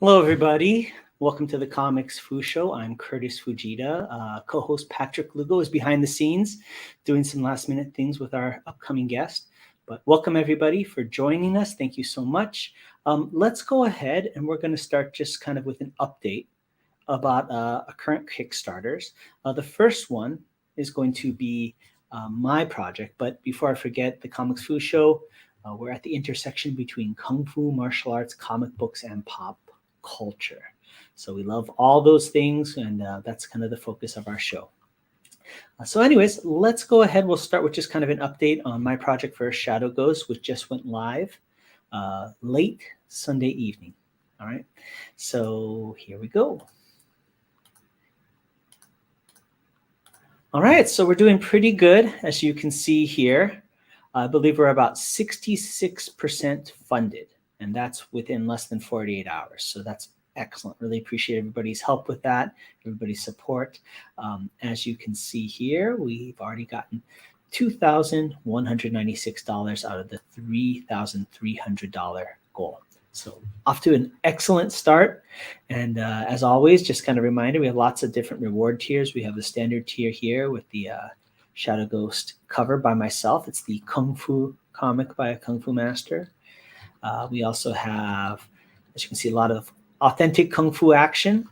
Hello, everybody. Welcome to the Comics Fu Show. I'm Kurtis Fujita. Co-host Patrick Lugo is behind the scenes doing some last-minute things with our upcoming guest. But welcome, everybody, for joining us. Thank you so much. Let's go ahead and we're going to start just kind of with an update about current Kickstarters. The first one is going to be my project. But before I forget, the Comics Fu Show, we're at the intersection between Kung Fu, martial arts, comic books, and pop culture. So we love all those things, and that's kind of the focus of our show. So anyways, let's go ahead. We'll start with just kind of an update on my project for Shadow Ghost, which just went live late Sunday evening. All right, so here we go. All right, so we're doing pretty good, as you can see here. I believe we're about 66% funded, and that's within less than 48 hours. So that's excellent. Really appreciate everybody's help with that, everybody's support. As you can see here, we've already gotten $2,196 out of the $3,300 goal. So off to an excellent start. And as always, just kind of a reminder, we have lots of different reward tiers. We have the standard tier here with the Shadow Ghost cover by myself. It's the Kung Fu comic by a Kung Fu master. We also have, as you can see, a lot of authentic Kung Fu action.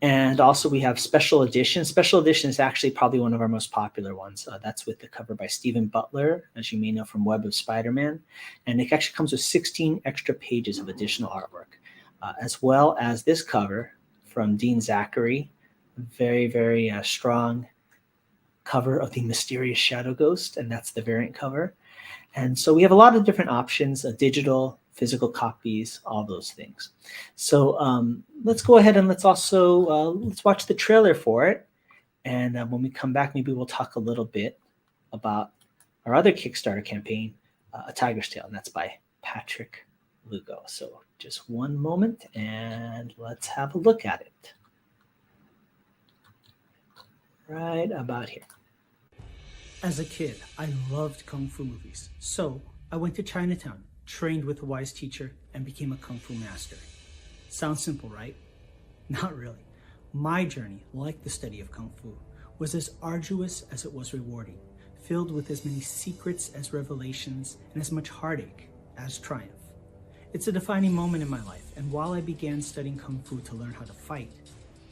And also we have Special Edition. Special Edition is actually probably one of our most popular ones. That's with the cover by Stephen Butler, as you may know from Web of Spider-Man. And it actually comes with 16 extra pages of additional artwork, as well as this cover from Dean Zachary. Very, very strong cover of the mysterious Shadow Ghost, and that's the variant cover. And so we have a lot of different options, digital, physical copies, all those things. So let's go ahead and let's also let's watch the trailer for it. And when we come back, maybe we'll talk a little bit about our other Kickstarter campaign, A Tiger's Tale, and that's by Patrick Lugo. So just one moment, and let's have a look at it. Right about here. As a kid, I loved Kung Fu movies. So I went to Chinatown, trained with a wise teacher, and became a Kung Fu master. Sounds simple, right? Not really. My journey, like the study of Kung Fu, was as arduous as it was rewarding, filled with as many secrets as revelations and as much heartache as triumph. It's a defining moment in my life, and while I began studying Kung Fu to learn how to fight,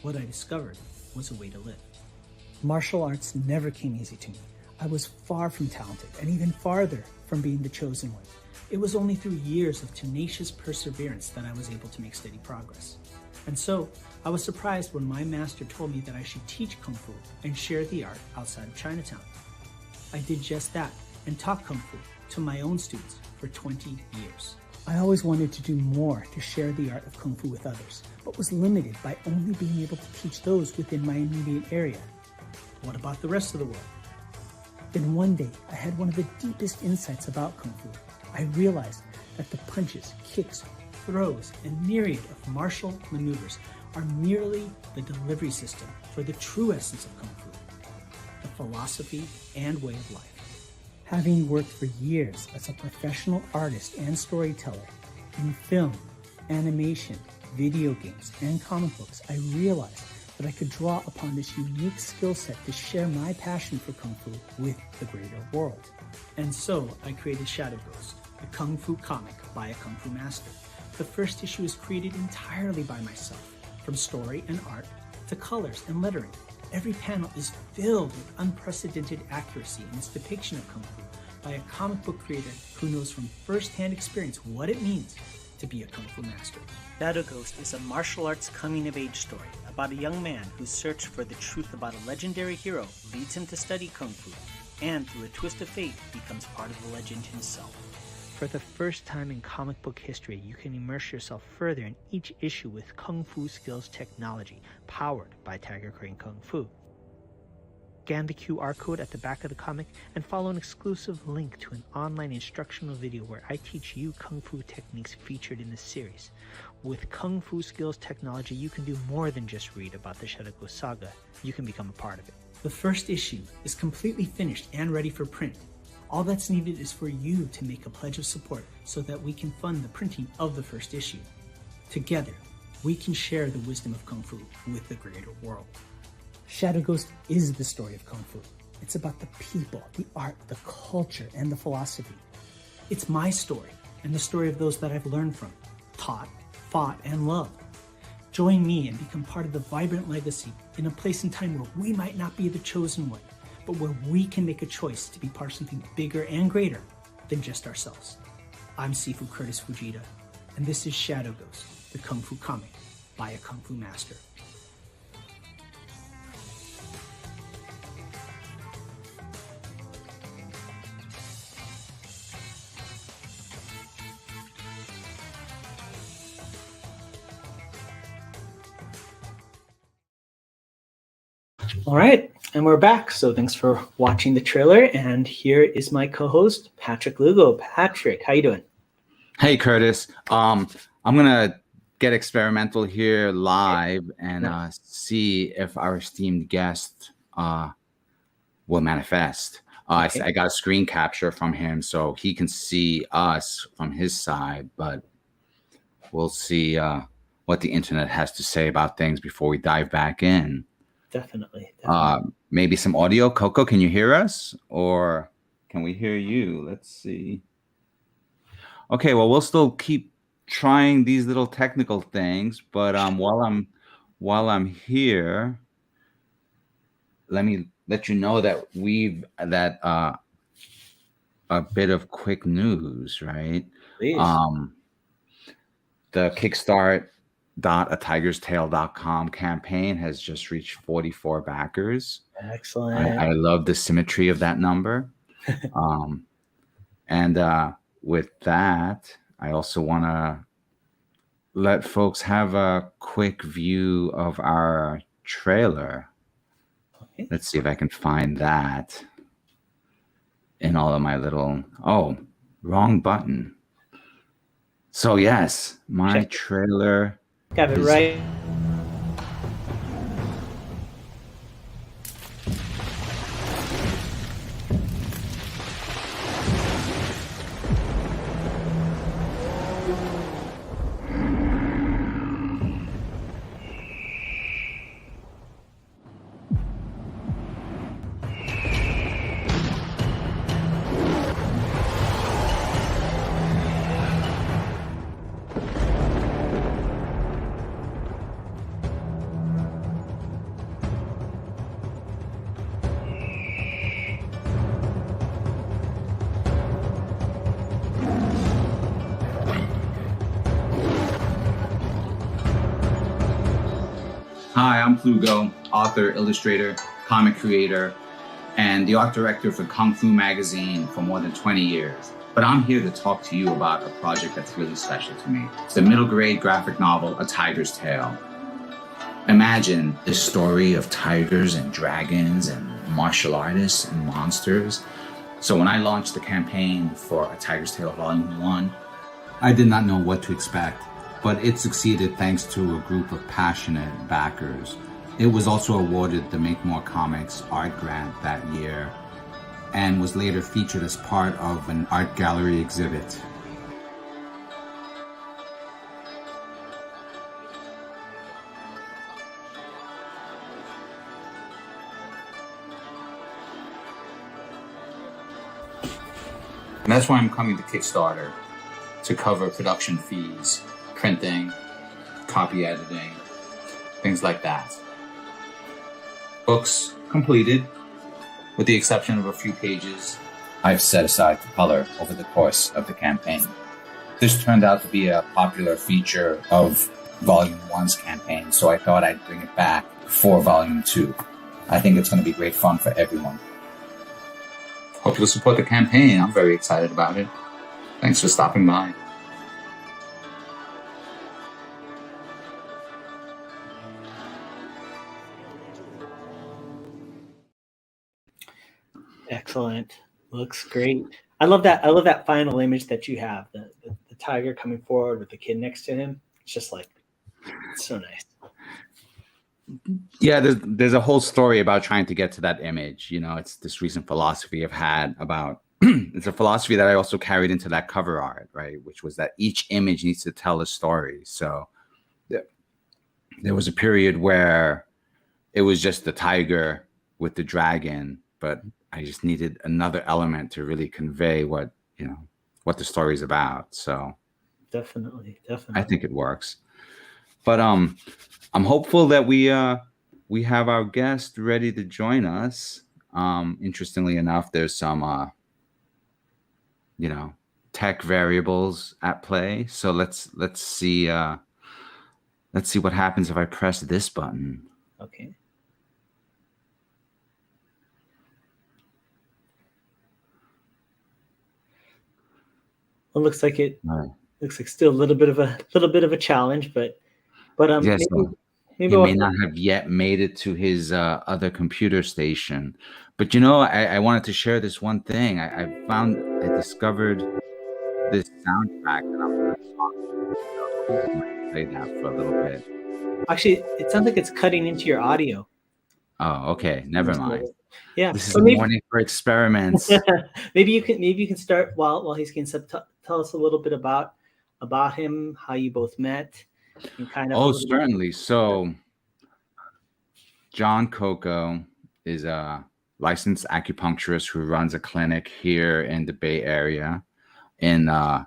what I discovered was a way to live. Martial arts never came easy to me. I was far from talented, and even farther from being the chosen one. It was only through years of tenacious perseverance that I was able to make steady progress. And so, I was surprised when my master told me that I should teach Kung Fu and share the art outside of Chinatown. I did just that, and taught Kung Fu to my own students for 20 years. I always wanted to do more to share the art of Kung Fu with others, but was limited by only being able to teach those within my immediate area. What about the rest of the world? Then one day, I had one of the deepest insights about Kung Fu. I realized that the punches, kicks, throws, and myriad of martial maneuvers are merely the delivery system for the true essence of Kung Fu, the philosophy and way of life. Having worked for years as a professional artist and storyteller in film, animation, video games, and comic books, I realized that I could draw upon this unique skill set to share my passion for Kung Fu with the greater world. And so I created Shadow Ghost, a Kung Fu comic by a Kung Fu master. The first issue is created entirely by myself, from story and art to colors and lettering. Every panel is filled with unprecedented accuracy in its depiction of Kung Fu by a comic book creator who knows from first-hand experience what it means to be a Kung Fu master. Shadow Ghost is a martial arts coming-of-age story about a young man whose search for the truth about a legendary hero leads him to study Kung Fu, and through a twist of fate becomes part of the legend himself. For the first time in comic book history, you can immerse yourself further in each issue with Kung Fu skills technology, powered by Tiger Crane Kung Fu. Scan the QR code at the back of the comic and follow an exclusive link to an online instructional video where I teach you Kung Fu techniques featured in this series. With Kung Fu skills technology, you can do more than just read about the Shadow Ghost saga. You can become a part of it. The first issue is completely finished and ready for print. All that's needed is for you to make a pledge of support so that we can fund the printing of the first issue. Together, we can share the wisdom of Kung Fu with the greater world. Shadow Ghost is the story of Kung Fu. It's about the people, the art, the culture, and the philosophy. It's my story and the story of those that I've learned from, taught, fought, and loved. Join me and become part of the vibrant legacy in a place and time where we might not be the chosen one, but where we can make a choice to be part of something bigger and greater than just ourselves. I'm Sifu Kurtis Fujita, and this is Shadow Ghost, the Kung Fu comic by a Kung Fu master. All right, and we're back. So thanks for watching the trailer. And here is my co-host, Patrick Lugo. Patrick, how you doing? Hey, Kurtis. I'm gonna get experimental here live and see if our esteemed guest will manifest. Okay. I got a screen capture from him so he can see us from his side, but we'll see what the internet has to say about things before we dive back in. Definitely. Maybe some audio. Coco, can you hear us, or can we hear you? Let's see. Okay, well, we'll still keep trying these little technical things, but while I'm here, let me let you know that a bit of quick news, right? Please. The Kickstart.atigerstail.com campaign has just reached 44 backers. Excellent. I love the symmetry of that number. And with that, I also want to let folks have a quick view of our trailer. Okay. Let's see if I can find that in all of my little... Oh, wrong button. So yes, my trailer... Got it right. Hi, I'm Lugo, author, illustrator, comic creator, and the art director for Kung Fu magazine for more than 20 years. But I'm here to talk to you about a project that's really special to me. It's the middle grade graphic novel, A Tiger's Tale. Imagine the story of tigers and dragons and martial artists and monsters. So when I launched the campaign for A Tiger's Tale Volume 1, I did not know what to expect. But it succeeded thanks to a group of passionate backers. It was also awarded the Make More Comics art grant that year and was later featured as part of an art gallery exhibit. And that's why I'm coming to Kickstarter, to cover production fees, printing, copy editing, things like that. Books completed, with the exception of a few pages I've set aside to color over the course of the campaign. This turned out to be a popular feature of Volume 1's campaign, so I thought I'd bring it back for Volume 2. I think it's going to be great fun for everyone. Hope you'll support the campaign. I'm very excited about it. Thanks for stopping by. Excellent. Looks great. I love that final image that you have. The tiger coming forward with the kid next to him. It's just like, it's so nice. Yeah, there's a whole story about trying to get to that image. You know, it's this recent philosophy I've had about it's a philosophy that I also carried into that cover art, right? Which was that each image needs to tell a story. So there was a period where it was just the tiger with the dragon, but I just needed another element to really convey what the story's about. So Definitely. I think it works. But I'm hopeful that we have our guest ready to join us. Interestingly enough, there's some tech variables at play. So let's see what happens if I press this button. Okay. Well, looks like still a little bit of a challenge, but Yes, maybe he may not have yet made it to his other computer station. But I wanted to share this one thing. I discovered this soundtrack, and I'm going to play that for a little bit. Actually, it sounds like it's cutting into your audio. Oh, okay. Never mind. Yeah, this is a morning for experiments. maybe you can start while he's getting set. Tell us a little bit about him, how you both met, and kind of. Oh, certainly. So, John Kokko is a licensed acupuncturist who runs a clinic here in the Bay Area, in a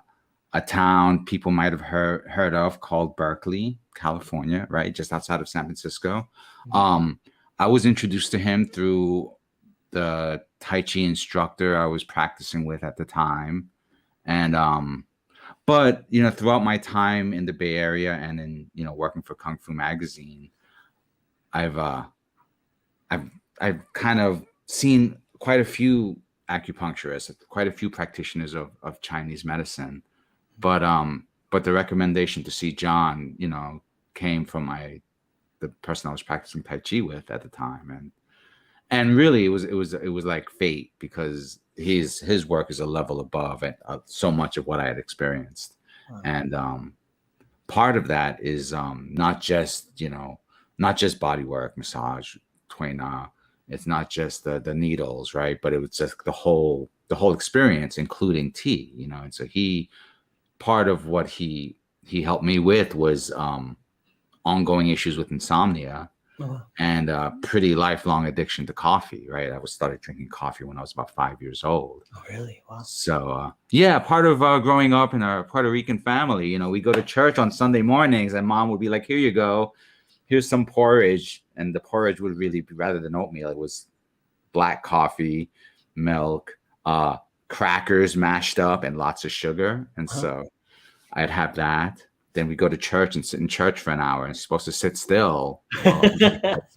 town people might have heard of called Berkeley, California, right, just outside of San Francisco. Mm-hmm. I was introduced to him through the Tai Chi instructor I was practicing with at the time, and but throughout my time in the Bay Area and in working for Kung Fu Magazine, I've kind of seen quite a few acupuncturists, quite a few practitioners of Chinese medicine, but the recommendation to see John, came from the person I was practicing Tai Chi with at the time, and really it was like fate, because his work is a level above so much of what I had experienced. Wow. And part of that is not just body work, massage, Tuina. It's not just the needles, right? But it was just the whole experience, including tea, And so part of what he helped me with was ongoing issues with insomnia. Uh-huh. And a pretty lifelong addiction to coffee, right? I started drinking coffee when I was about 5 years old. Oh, really? Wow. So, part of growing up in a Puerto Rican family, we go to church on Sunday mornings, and Mom would be like, "Here you go. Here's some porridge." And the porridge would really be, rather than oatmeal, it was black coffee, milk, crackers mashed up, and lots of sugar. And so I'd have that. Then we go to church and sit in church for an hour, and it's supposed to sit still. Caffeine.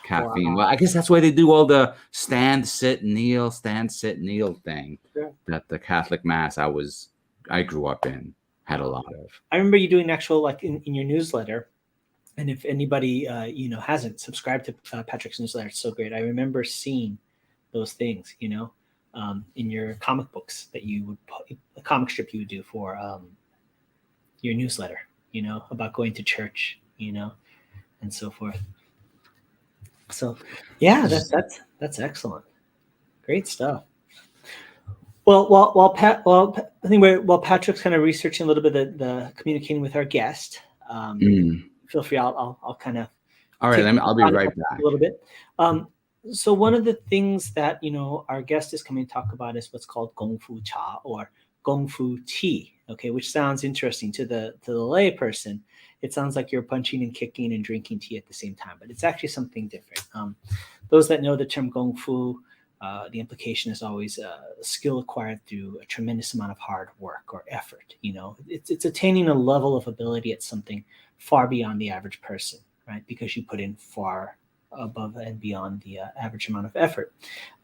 Wow. Well, I guess that's why they do all the stand, sit, kneel thing. Sure. That the Catholic Mass I grew up in had a lot of. I remember you doing actual, like in your newsletter. And if anybody hasn't subscribed to Patrick's newsletter, it's so great. I remember seeing those things, in your comic books that you would, a comic strip you would do for your newsletter, about going to church, and so forth. So, yeah, that's excellent. Great stuff. Well, while Patrick's kind of researching a little bit the communicating with our guest. Feel free. I'll kind of. All right, I'll be right back. A little bit. So one of the things that our guest is coming to talk about is what's called Gong Fu Cha, or Gong Fu tea. Okay, which sounds interesting to the lay person. It sounds like you're punching and kicking and drinking tea at the same time, but it's actually something different. Those that know the term Gong Fu, the implication is always a skill acquired through a tremendous amount of hard work or effort. It's attaining a level of ability at something far beyond the average person, right? Because you put in far above and beyond the average amount of effort.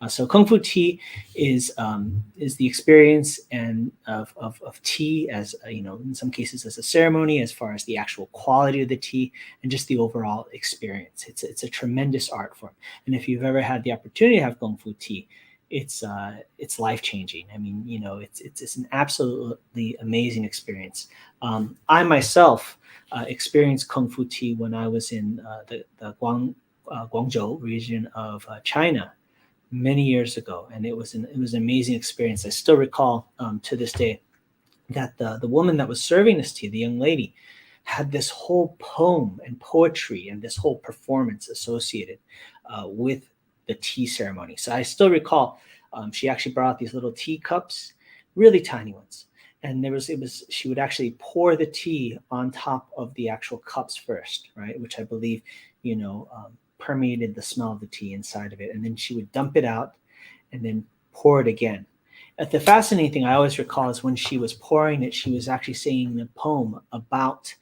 So Kung Fu tea is the experience and of tea as in some cases as a ceremony, as far as the actual quality of the tea and just the overall experience. It's a tremendous art form, and if you've ever had the opportunity to have Kung Fu tea, it's life-changing. I mean, it's an absolutely amazing experience. I myself experienced Kung Fu tea when I was in the Guangdong region of China many years ago, and it was an amazing experience. I still recall to this day that the woman that was serving this tea, the young lady, had this whole poem and poetry and this whole performance associated with the tea ceremony. So I still recall she actually brought out these little tea cups, really tiny ones. And she would actually pour the tea on top of the actual cups first, right? Which I believe, permeated the smell of the tea inside of it. And then she would dump it out and then pour it again. The fascinating thing I always recall is when she was pouring it, she was actually saying a poem about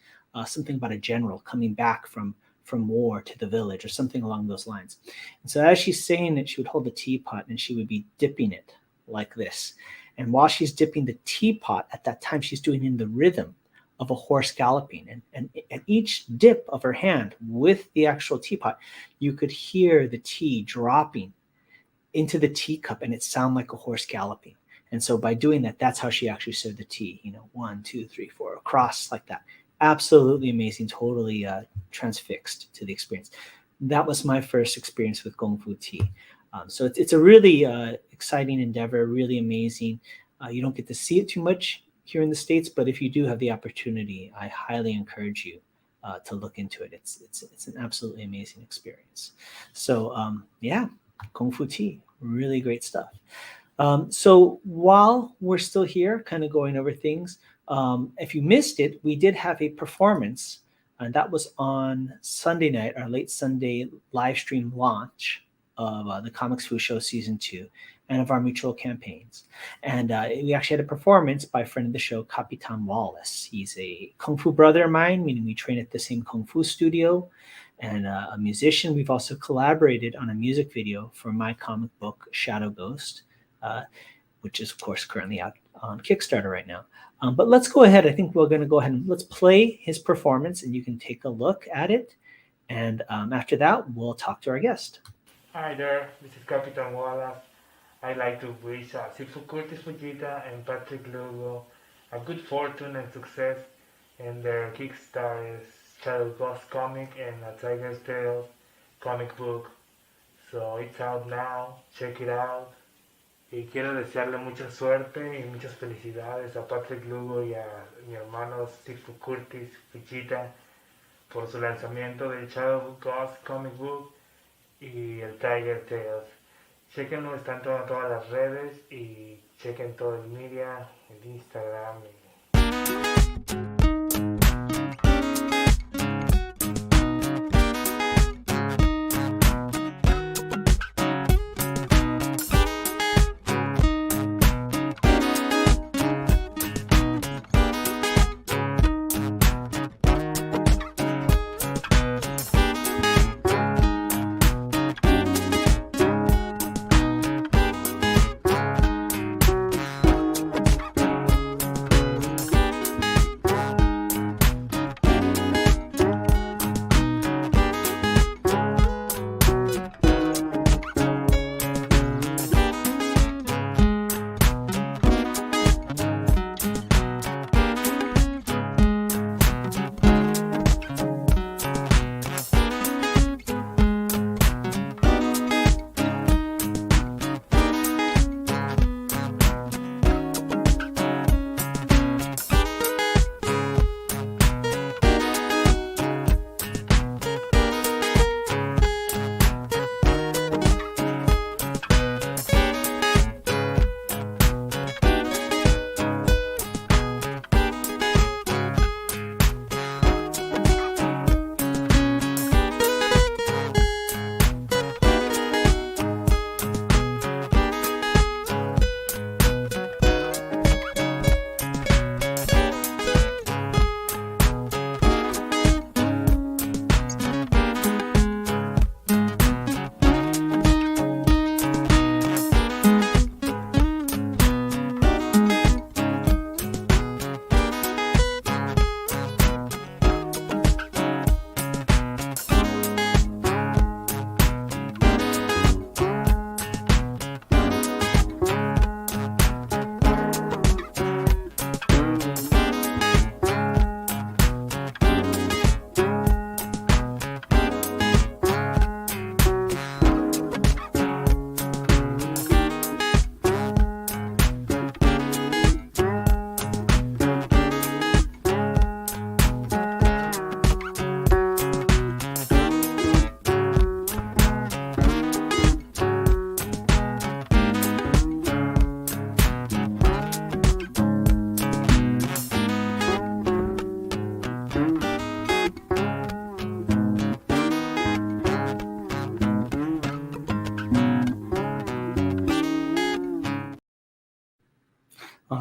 something about a general coming back from war to the village or something along those lines. And so as she's saying it, she would hold the teapot and she would be dipping it like this. And while she's dipping the teapot, at that time, she's doing it in the rhythm of a horse galloping. And at each dip of her hand with the actual teapot, you could hear the tea dropping into the teacup and it sounded like a horse galloping. And so by doing that, that's how she actually served the tea, 1, 2, 3, 4, across like that. Absolutely amazing, totally transfixed to the experience. That was my first experience with Gong Fu tea. So it's a really exciting endeavor, really amazing. You don't get to see it too much here in the States, but if you do have the opportunity, I highly encourage you to look into it. It's an absolutely amazing experience. So Gong Fu tea, really great stuff. So while we're still here, kind of going over things, if you missed it, we did have a performance, and that was on Sunday night, our late Sunday live stream launch of the Comics Fu Show Season 2 and of our mutual campaigns. And we actually had a performance by a friend of the show, Capitan Wallace. He's a Kung Fu brother of mine, meaning we train at the same Kung Fu studio, and a musician. We've also collaborated on a music video for my comic book, Shadow Ghost, which is, of course, currently out on Kickstarter right now. But let's go ahead. I think we're going to go ahead and let's play his performance, and you can take a look at it. And after that, we'll talk to our guest. Hi there, this is Capitan Wallace. I'd like to wish Kurtis, Fujita, and Patrick Lugo a good fortune and success in their Kickstarter Special Guest Comic and a Tiger's Tale comic book. So it's out now, check it out. Y quiero desearle mucha suerte y muchas felicidades a Patrick Lugo y a mi hermano Kurtis, Fujita, por su lanzamiento del Chaoshan Comic Book y el Tiger Tales. Chequenlo, están en todas las redes y chequen todo el media, el Instagram.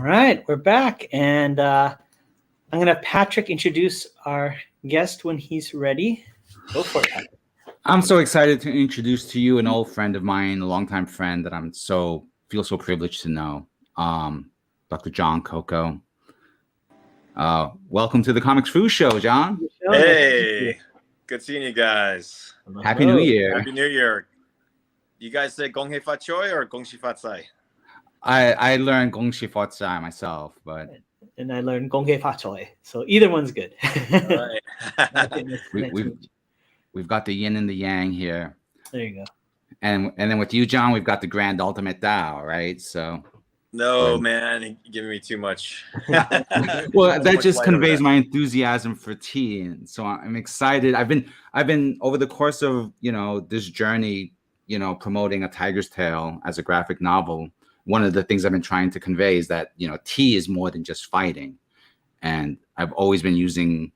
right, we're back, and I'm going to have Patrick introduce our guest when he's ready. Go for it, Patrick. I'm so excited to introduce to you an old friend of mine, a longtime friend that feel so privileged to know, Dr. John Kokko. Welcome to the Comics Fu Show, John. Hey, good seeing you guys. Happy New Year. Happy New Year. You guys say Gong Hei Fa Choi or Gong Shi Fa Cai? I learned Gong Fu Cha myself, but and I learned Gong Fu Cha, so either one's good. All right. We've got the yin and the yang here. There you go. And then with you, John, we've got the grand ultimate Tao, right? So No, man, you're giving me too much. Well, that just conveys my enthusiasm for tea, and so I'm excited. I've been over the course of this journey, promoting A Tiger's Tale as a graphic novel. One of the things I've been trying to convey is that tea is more than just fighting, and I've always been using.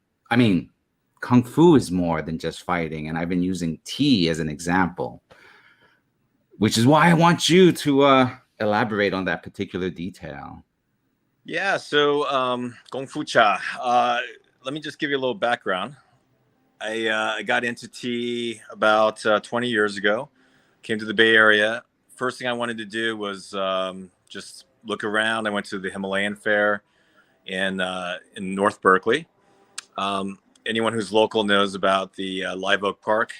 Kung Fu is more than just fighting, and I've been using tea as an example, which is why I want you to elaborate on that particular detail. Yeah, so Gong Fu Cha. Let me just give you a little background. I got into tea about 20 years ago. Came to the Bay Area. First thing I wanted to do was just look around. I went to the Himalayan Fair in North Berkeley. Anyone who's local knows about the Live Oak Park.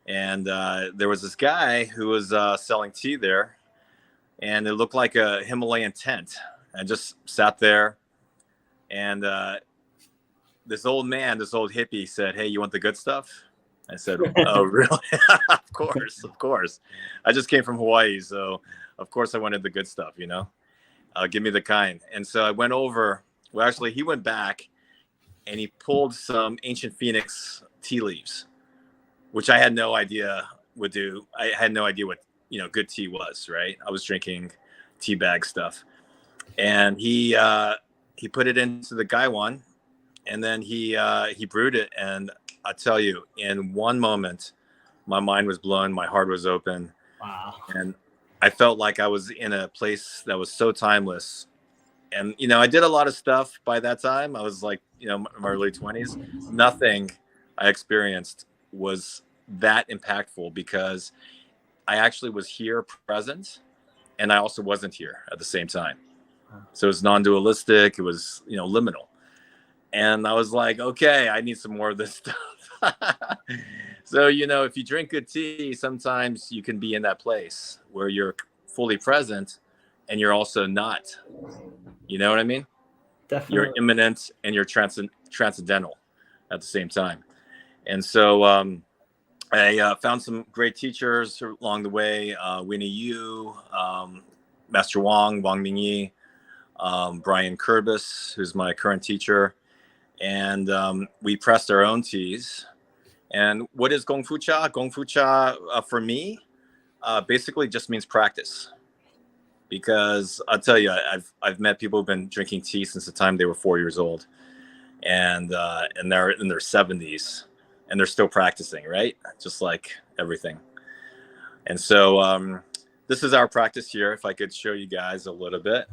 And there was this guy who was selling tea there. And it looked like a Himalayan tent. I just sat there. And this old hippie said, "Hey, you want the good stuff?" I said, "Oh, really?" Of course. I just came from Hawaii, so of course I wanted the good stuff, give me the kind. And so I went over. Well, actually, he went back and he pulled some ancient phoenix tea leaves, which I had no idea would do. I had no idea what good tea was, right? I was drinking tea bag stuff, and he put it into the gaiwan, and then he brewed it. And I tell you, in one moment, my mind was blown, my heart was open. Wow. And I felt like I was in a place that was so timeless. And, I did a lot of stuff by that time. I was like, in my early 20s. Nothing I experienced was that impactful because I actually was here present, and I also wasn't here at the same time. So it was non-dualistic. It was, liminal. And I was like, okay, I need some more of this stuff. So, if you drink good tea, sometimes you can be in that place where you're fully present and you're also not. You know what I mean? Definitely. You're immanent and you're transcendental at the same time. And so I found some great teachers along the way. Winnie Yu, Master Wang Mingyi, Brian Kurtis, who's my current teacher. And we pressed our own teas. And what is Gong Fu Cha? Gong Fu Cha, for me, basically just means practice. Because I'll tell you, I've met people who've been drinking tea since the time they were 4 years old. And they're in their 70s. And they're still practicing, right? Just like everything. And so this is our practice here. If I could show you guys a little bit.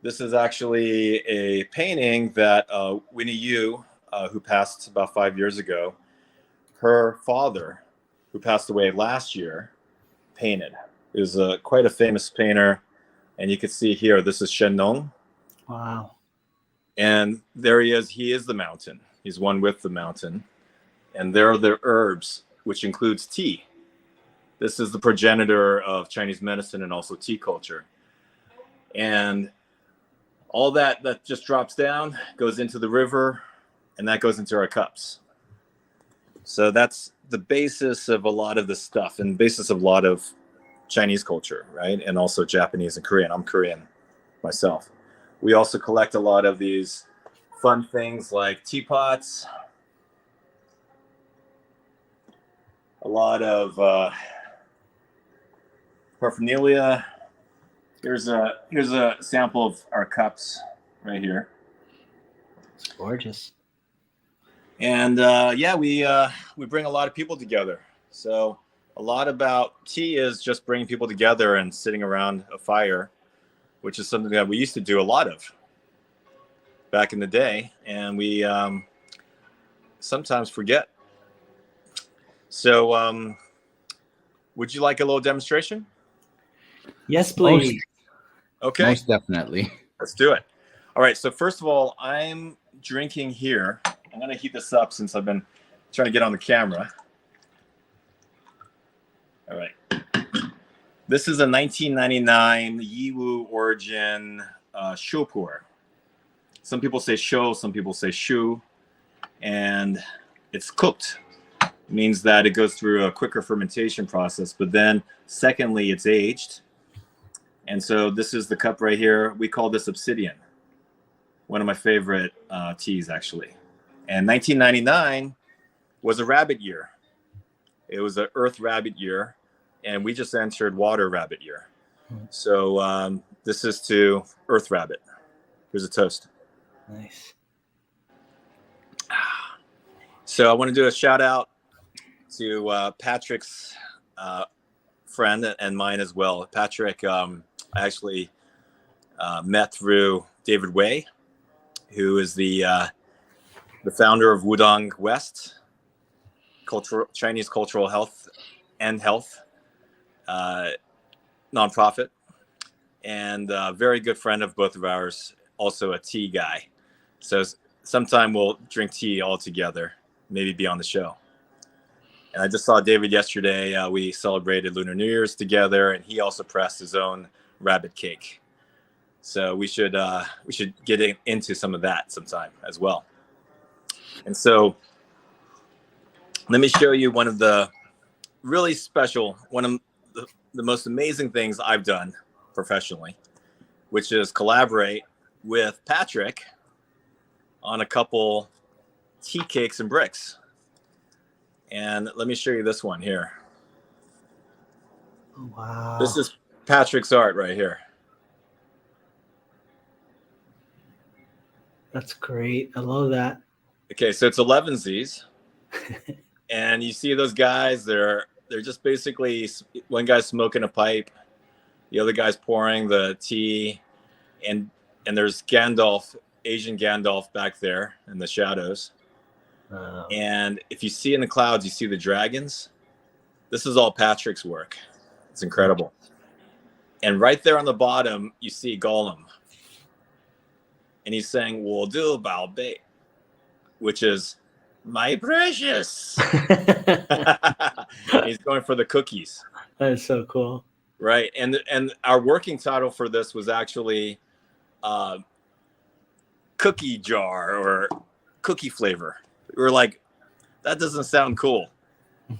This is actually a painting that Winnie Yu, who passed about 5 years ago, her father, who passed away last year, painted. He was quite a famous painter. And you can see here, this is Shen Nong. Wow. And there he is. He is the mountain. He's one with the mountain. And there are the herbs, which includes tea. This is the progenitor of Chinese medicine and also tea culture. And all that just drops down, goes into the river, and that goes into our cups. So that's the basis of a lot of this stuff and basis of a lot of Chinese culture, right? And also Japanese and Korean. I'm Korean myself. We also collect a lot of these fun things like teapots, a lot of paraphernalia. Here's a sample of our cups right here. It's gorgeous. And we bring a lot of people together. So a lot about tea is just bringing people together and sitting around a fire which is something that we used to do a lot of back in the day, and we sometimes forget. So would you like a little demonstration? Yes, please. Okay. Most definitely. Let's do it. All right. So first of all, I'm drinking here. I'm going to heat this up since I've been trying to get on the camera. All right. This is a 1999 Yiwu origin shopur. Some people say sho, some people say shu, and it's cooked. It means that it goes through a quicker fermentation process, but then secondly, it's aged. And so this is the cup right here. We call this obsidian. One of my favorite teas, actually. And 1999 was a rabbit year. It was an earth rabbit year, and we just entered water rabbit year. So this is to earth rabbit. Here's a toast. Nice. So I want to do a shout out to Patrick's friend and mine as well. Patrick, I actually met through David Wei, who is the founder of Wudong West, Chinese cultural health nonprofit, and a very good friend of both of ours, also a tea guy. So sometime we'll drink tea all together, maybe be on the show. And I just saw David yesterday. We celebrated Lunar New Year's together, and he also pressed his own rabbit cake. So we should get into some of that sometime as well. And so let me show you one of the really special, one of the most amazing things I've done professionally, which is collaborate with Patrick on a couple tea cakes and bricks. And let me show you this one here. Wow. This is Patrick's art right here. That's great. I love that. Okay, so it's 11Zs. And you see those guys, they're just basically, one guy's smoking a pipe, the other guy's pouring the tea, and there's Gandalf, Asian Gandalf back there in the shadows. And if you see in the clouds, you see the dragons. This is all Patrick's work. It's incredible. And right there on the bottom, you see Gollum. And he's saying, "Will do, Balbe," which is, "My precious." He's going for the cookies. That is so cool. Right. And our working title for this was actually cookie jar or cookie flavor. We were like, that doesn't sound cool.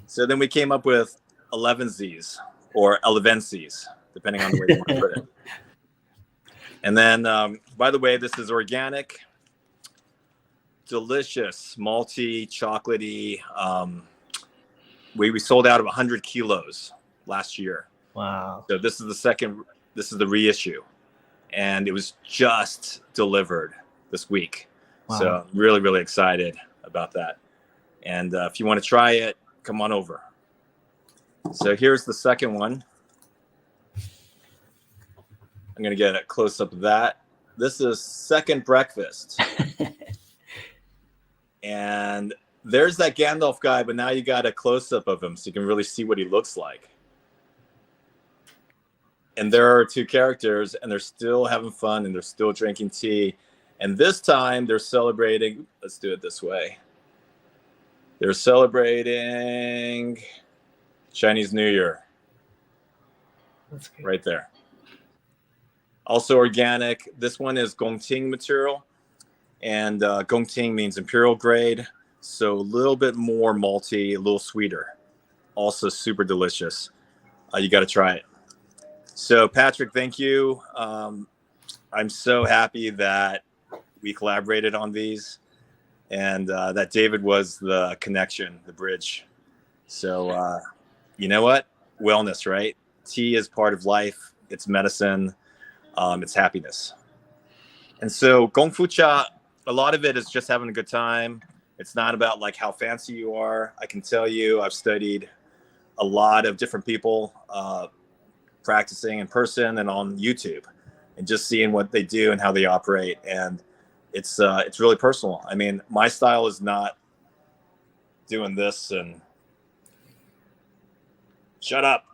So then we came up with 11Zs or 11Cs, depending on the way you want to put it. And then, by the way, this is organic, delicious, malty, chocolatey. We sold out of 100 kilos last year. Wow. So this is the reissue. And it was just delivered this week. Wow. So I'm really, really excited about that. And if you want to try it, come on over. So here's the second one. I'm going to get a close up of that. This is second breakfast. And there's that Gandalf guy, but now you got a close up of him so you can really see what he looks like. And there are two characters, and they're still having fun, and they're still drinking tea. And this time they're celebrating. Let's do it this way. They're celebrating Chinese New Year. That's great. Right there. Also organic. This one is Gongting material. And Gongting means imperial grade. So a little bit more malty, a little sweeter. Also super delicious. You got to try it. So Patrick, thank you. I'm so happy that we collaborated on these and that David was the connection, the bridge. So you know what? Wellness, right? Tea is part of life. It's medicine. It's happiness. And so Gong Fu Cha, a lot of it is just having a good time. It's not about like how fancy you are. I can tell you, I've studied a lot of different people practicing in person and on YouTube. and just seeing what they do and how they operate. And it's really personal. I mean, my style is not doing this and shut up,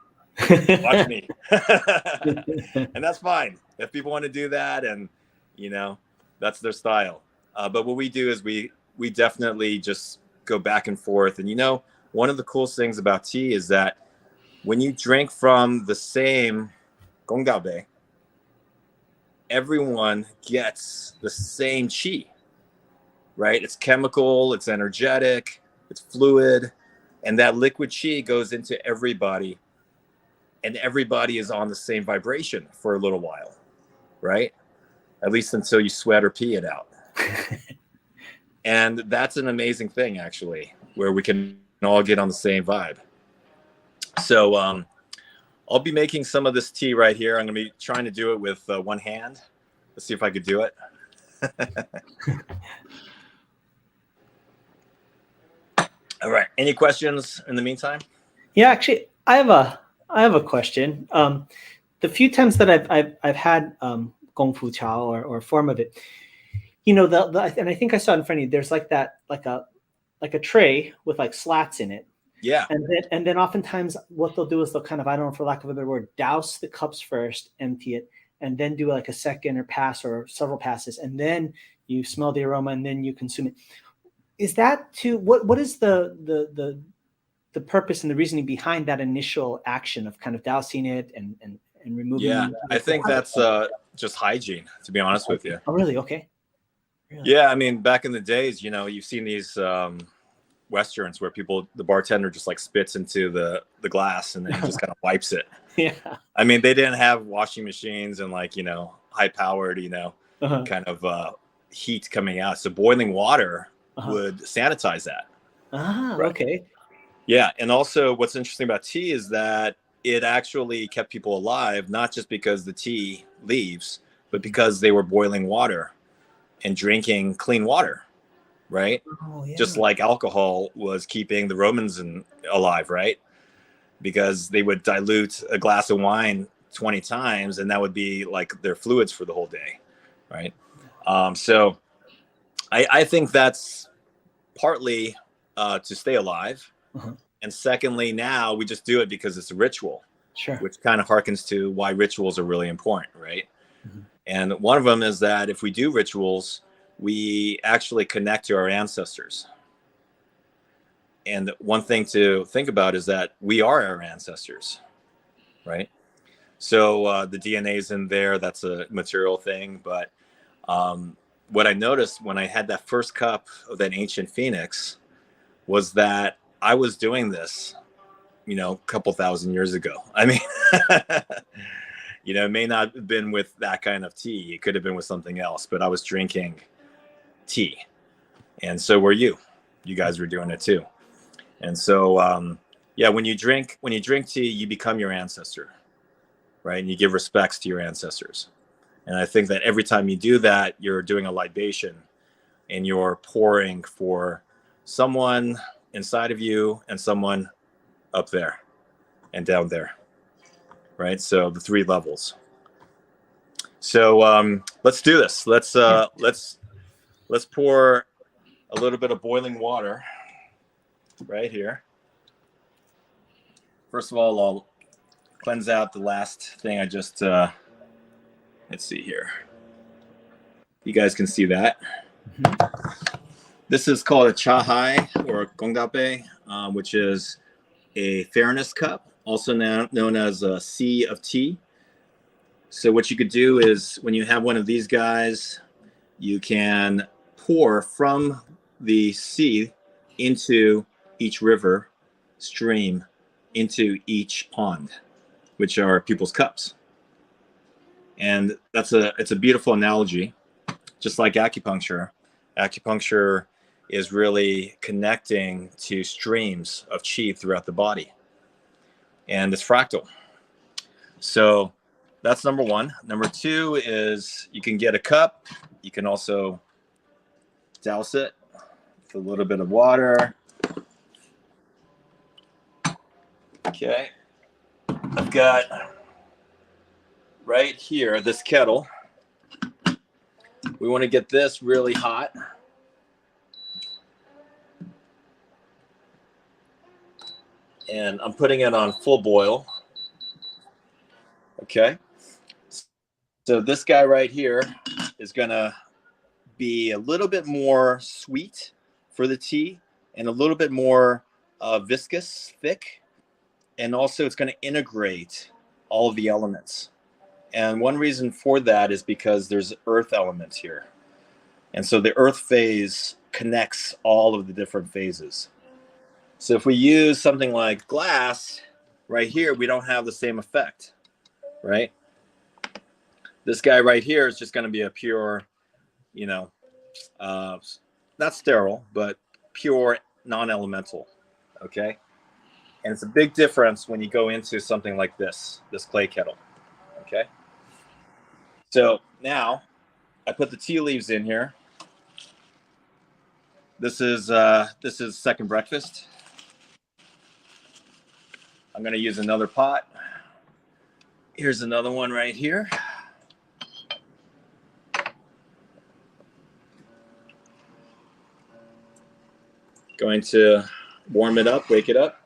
watch me. And that's fine if people want to do that, and that's their style. But what we do is we definitely just go back and forth. And one of the coolest things about tea is that when you drink from the same gonggabe, everyone gets the same qi, right? It's chemical, it's energetic, it's fluid, and that liquid qi goes into everybody, and everybody is on the same vibration for a little while, right? At least until you sweat or pee it out. And that's an amazing thing, actually, where we can all get on the same vibe. So I'll be making some of this tea right here. I'm going to be trying to do it with one hand. Let's see if I could do it. All right. Any questions in the meantime? Yeah, actually, I have a question. The few times that I've had Gong Fu Cha or a form of it, and I think I saw it in front of you. There's like a tray with like slats in it. Yeah. And then oftentimes what they'll do is they'll kind of, I don't know, for lack of a better word, douse the cups first, empty it, and then do like a second or pass or several passes, and then you smell the aroma and then you consume it. Is that what is the purpose and the reasoning behind that initial action of kind of dousing it and removing? Yeah, I think that's just hygiene, to be honest with you. Oh, really? Okay. Really? Yeah, I mean, back in the days, you've seen these Westerns where the bartender just like spits into the glass and then he just kind of wipes it. Yeah. I mean, they didn't have washing machines and high powered, kind of heat coming out. So boiling water would sanitize that. Right. Okay. Yeah. And also what's interesting about tea is that it actually kept people alive, not just because the tea leaves, but because they were boiling water and drinking clean water. Right? Oh, yeah. Just like alcohol was keeping the Romans alive, right? Because they would dilute a glass of wine 20 times and that would be like their fluids for the whole day, right? So I think that's partly to stay alive. And secondly, now we just do it because it's a ritual, sure, which kind of harkens to why rituals are really important, right? And one of them is that if we do rituals, we actually connect to our ancestors. And one thing to think about is that we are our ancestors, right? So the DNA is in there. That's a material thing. But what I noticed when I had that first cup of that ancient phoenix was that I was doing this, a couple thousand years ago. I mean, it may not have been with that kind of tea. It could have been with something else, but I was drinking tea, and so were you guys were doing it too. And so when you drink tea, you become your ancestor, right? And you give respects to your ancestors. And I think that every time you do that, you're doing a libation and you're pouring for someone inside of you and someone up there and down there, right? So the 3 levels. So let's do this. Let's pour a little bit of boiling water right here. First of all, I'll cleanse out the last thing I just, let's see here. You guys can see that. This is called a chahai or gongdabe, which is a fairness cup, also known as a sea of tea. So what you could do is when you have one of these guys, you can pour from the sea into each river, stream, into each pond, which are people's cups. And it's a beautiful analogy, just like acupuncture. Acupuncture is really connecting to streams of qi throughout the body. And it's fractal. So that's number 1. Number 2 is you can get a cup. You can also douse it with a little bit of water. Okay. I've got right here, this kettle, we want to get this really hot. And I'm putting it on full boil. Okay. So this guy right here is going to be a little bit more sweet for the tea and a little bit more viscous, thick. And also it's going to integrate all of the elements. And one reason for that is because there's earth elements here. And so the earth phase connects all of the different phases. So if we use something like glass right here, we don't have the same effect, right? This guy right here is just going to be a pure, you know, not sterile, but pure non-elemental, okay? And it's a big difference when you go into something like this clay kettle, okay? So now I put the tea leaves in here. This is second breakfast. I'm going to use another pot. Here's another one right here. Going to warm it up, wake it up.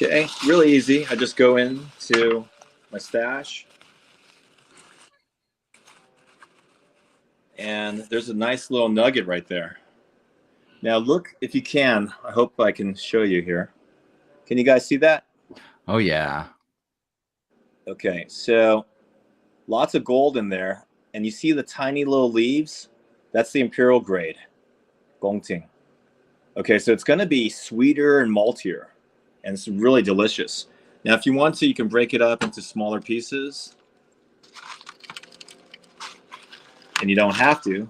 Okay, really easy. I just go into my stash. And there's a nice little nugget right there. Now look, if you can, I hope I can show you here. Can you guys see that? Oh, yeah. Okay, so lots of gold in there. And you see the tiny little leaves? That's the imperial grade, Gongting. Okay, so it's going to be sweeter and maltier. And it's really delicious. Now, if you want to, you can break it up into smaller pieces. And you don't have to.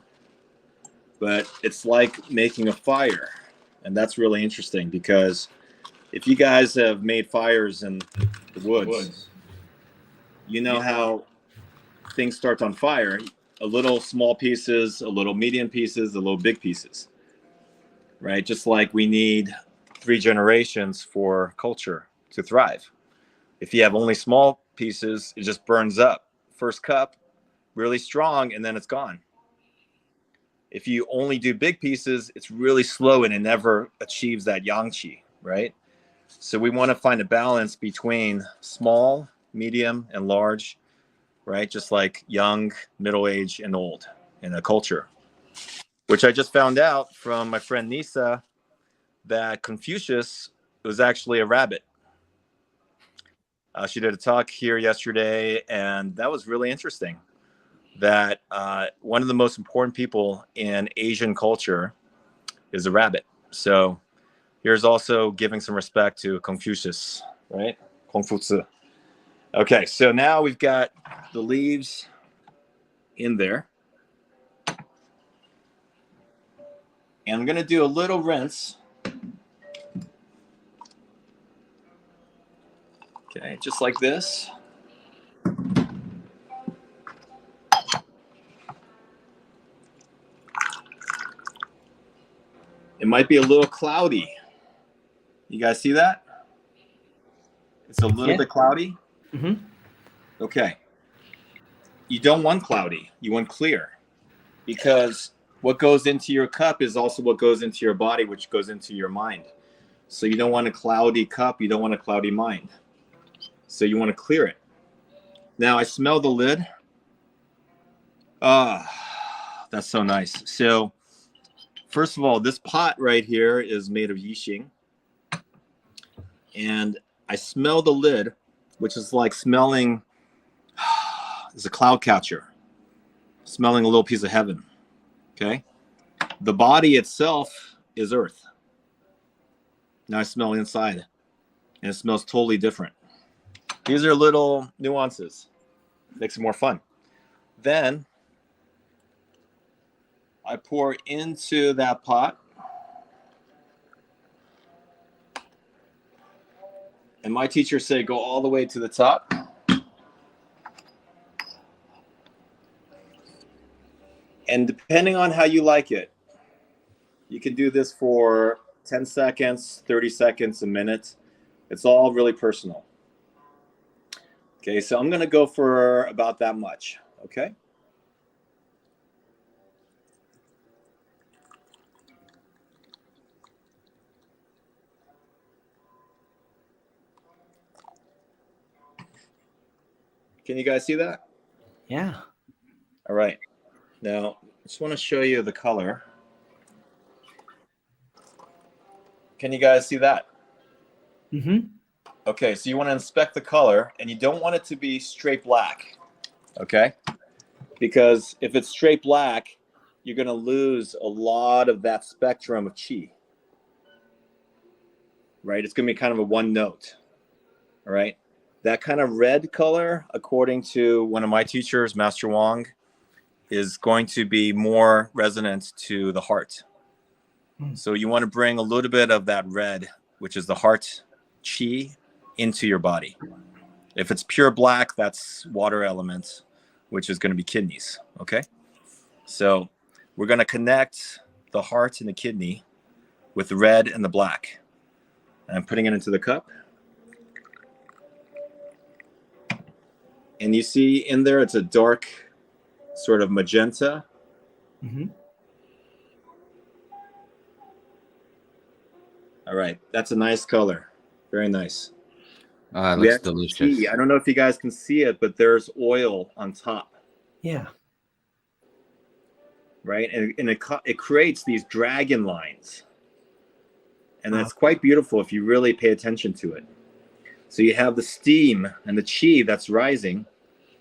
But it's like making a fire. And that's really interesting because if you guys have made fires in the woods, you know how things start on fire. A little small pieces, a little medium pieces, a little big pieces. Right? Just like we need 3 generations for culture to thrive. If you have only small pieces, it just burns up. First cup, really strong, and then it's gone. If you only do big pieces, it's really slow and it never achieves that yang qi, right? So we want to find a balance between small, medium, and large, right? Just like young, middle age, and old in a culture, which I just found out from my friend Nisa that Confucius was actually a rabbit. She did a talk here yesterday, and that was really interesting. That one of the most important people in Asian culture is a rabbit. So here's also giving some respect to Confucius, right? Confuci. Okay, so now we've got the leaves in there. And I'm going to do a little rinse. Okay, just like this. It might be a little cloudy. You guys see that? It's a little bit cloudy. Mm-hmm. Okay. You don't want cloudy. You want clear. Because what goes into your cup is also what goes into your body, which goes into your mind. So you don't want a cloudy cup. You don't want a cloudy mind. So you want to clear it. Now I smell the lid. Ah, that's so nice. So first of all, this pot right here is made of yixing. And I smell the lid, which is like smelling, it's a cloud catcher, smelling a little piece of heaven, okay? The body itself is earth. Now I smell inside, and it smells totally different. These are little nuances. Makes it more fun. Then I pour into that pot. And my teacher said, go all the way to the top. And depending on how you like it, you can do this for 10 seconds, 30 seconds, a minute. It's all really personal. Okay, so I'm going to go for about that much. Okay. Can you guys see that? Yeah. All right. Now, I just want to show you the color. Can you guys see that? Mm-hmm. Okay, so you want to inspect the color, and you don't want it to be straight black, okay? Because if it's straight black, you're going to lose a lot of that spectrum of chi, right? It's going to be kind of a one note, all right? That kind of red color, according to one of my teachers, Master Wong, is going to be more resonant to the heart. So you want to bring a little bit of that red, which is the heart chi, into your body. If it's pure black, that's water element, which is going to be kidneys, okay? So we're going to connect the heart and the kidney with the red and the black. And I'm putting it into the cup. And you see in there, it's a dark sort of magenta. Mm-hmm. All right, that's a nice color. Very nice. It looks delicious. I don't know if you guys can see it, but there's oil on top. Yeah. Right, and it creates these dragon lines. And that's quite beautiful if you really pay attention to it. So you have the steam and the chi that's rising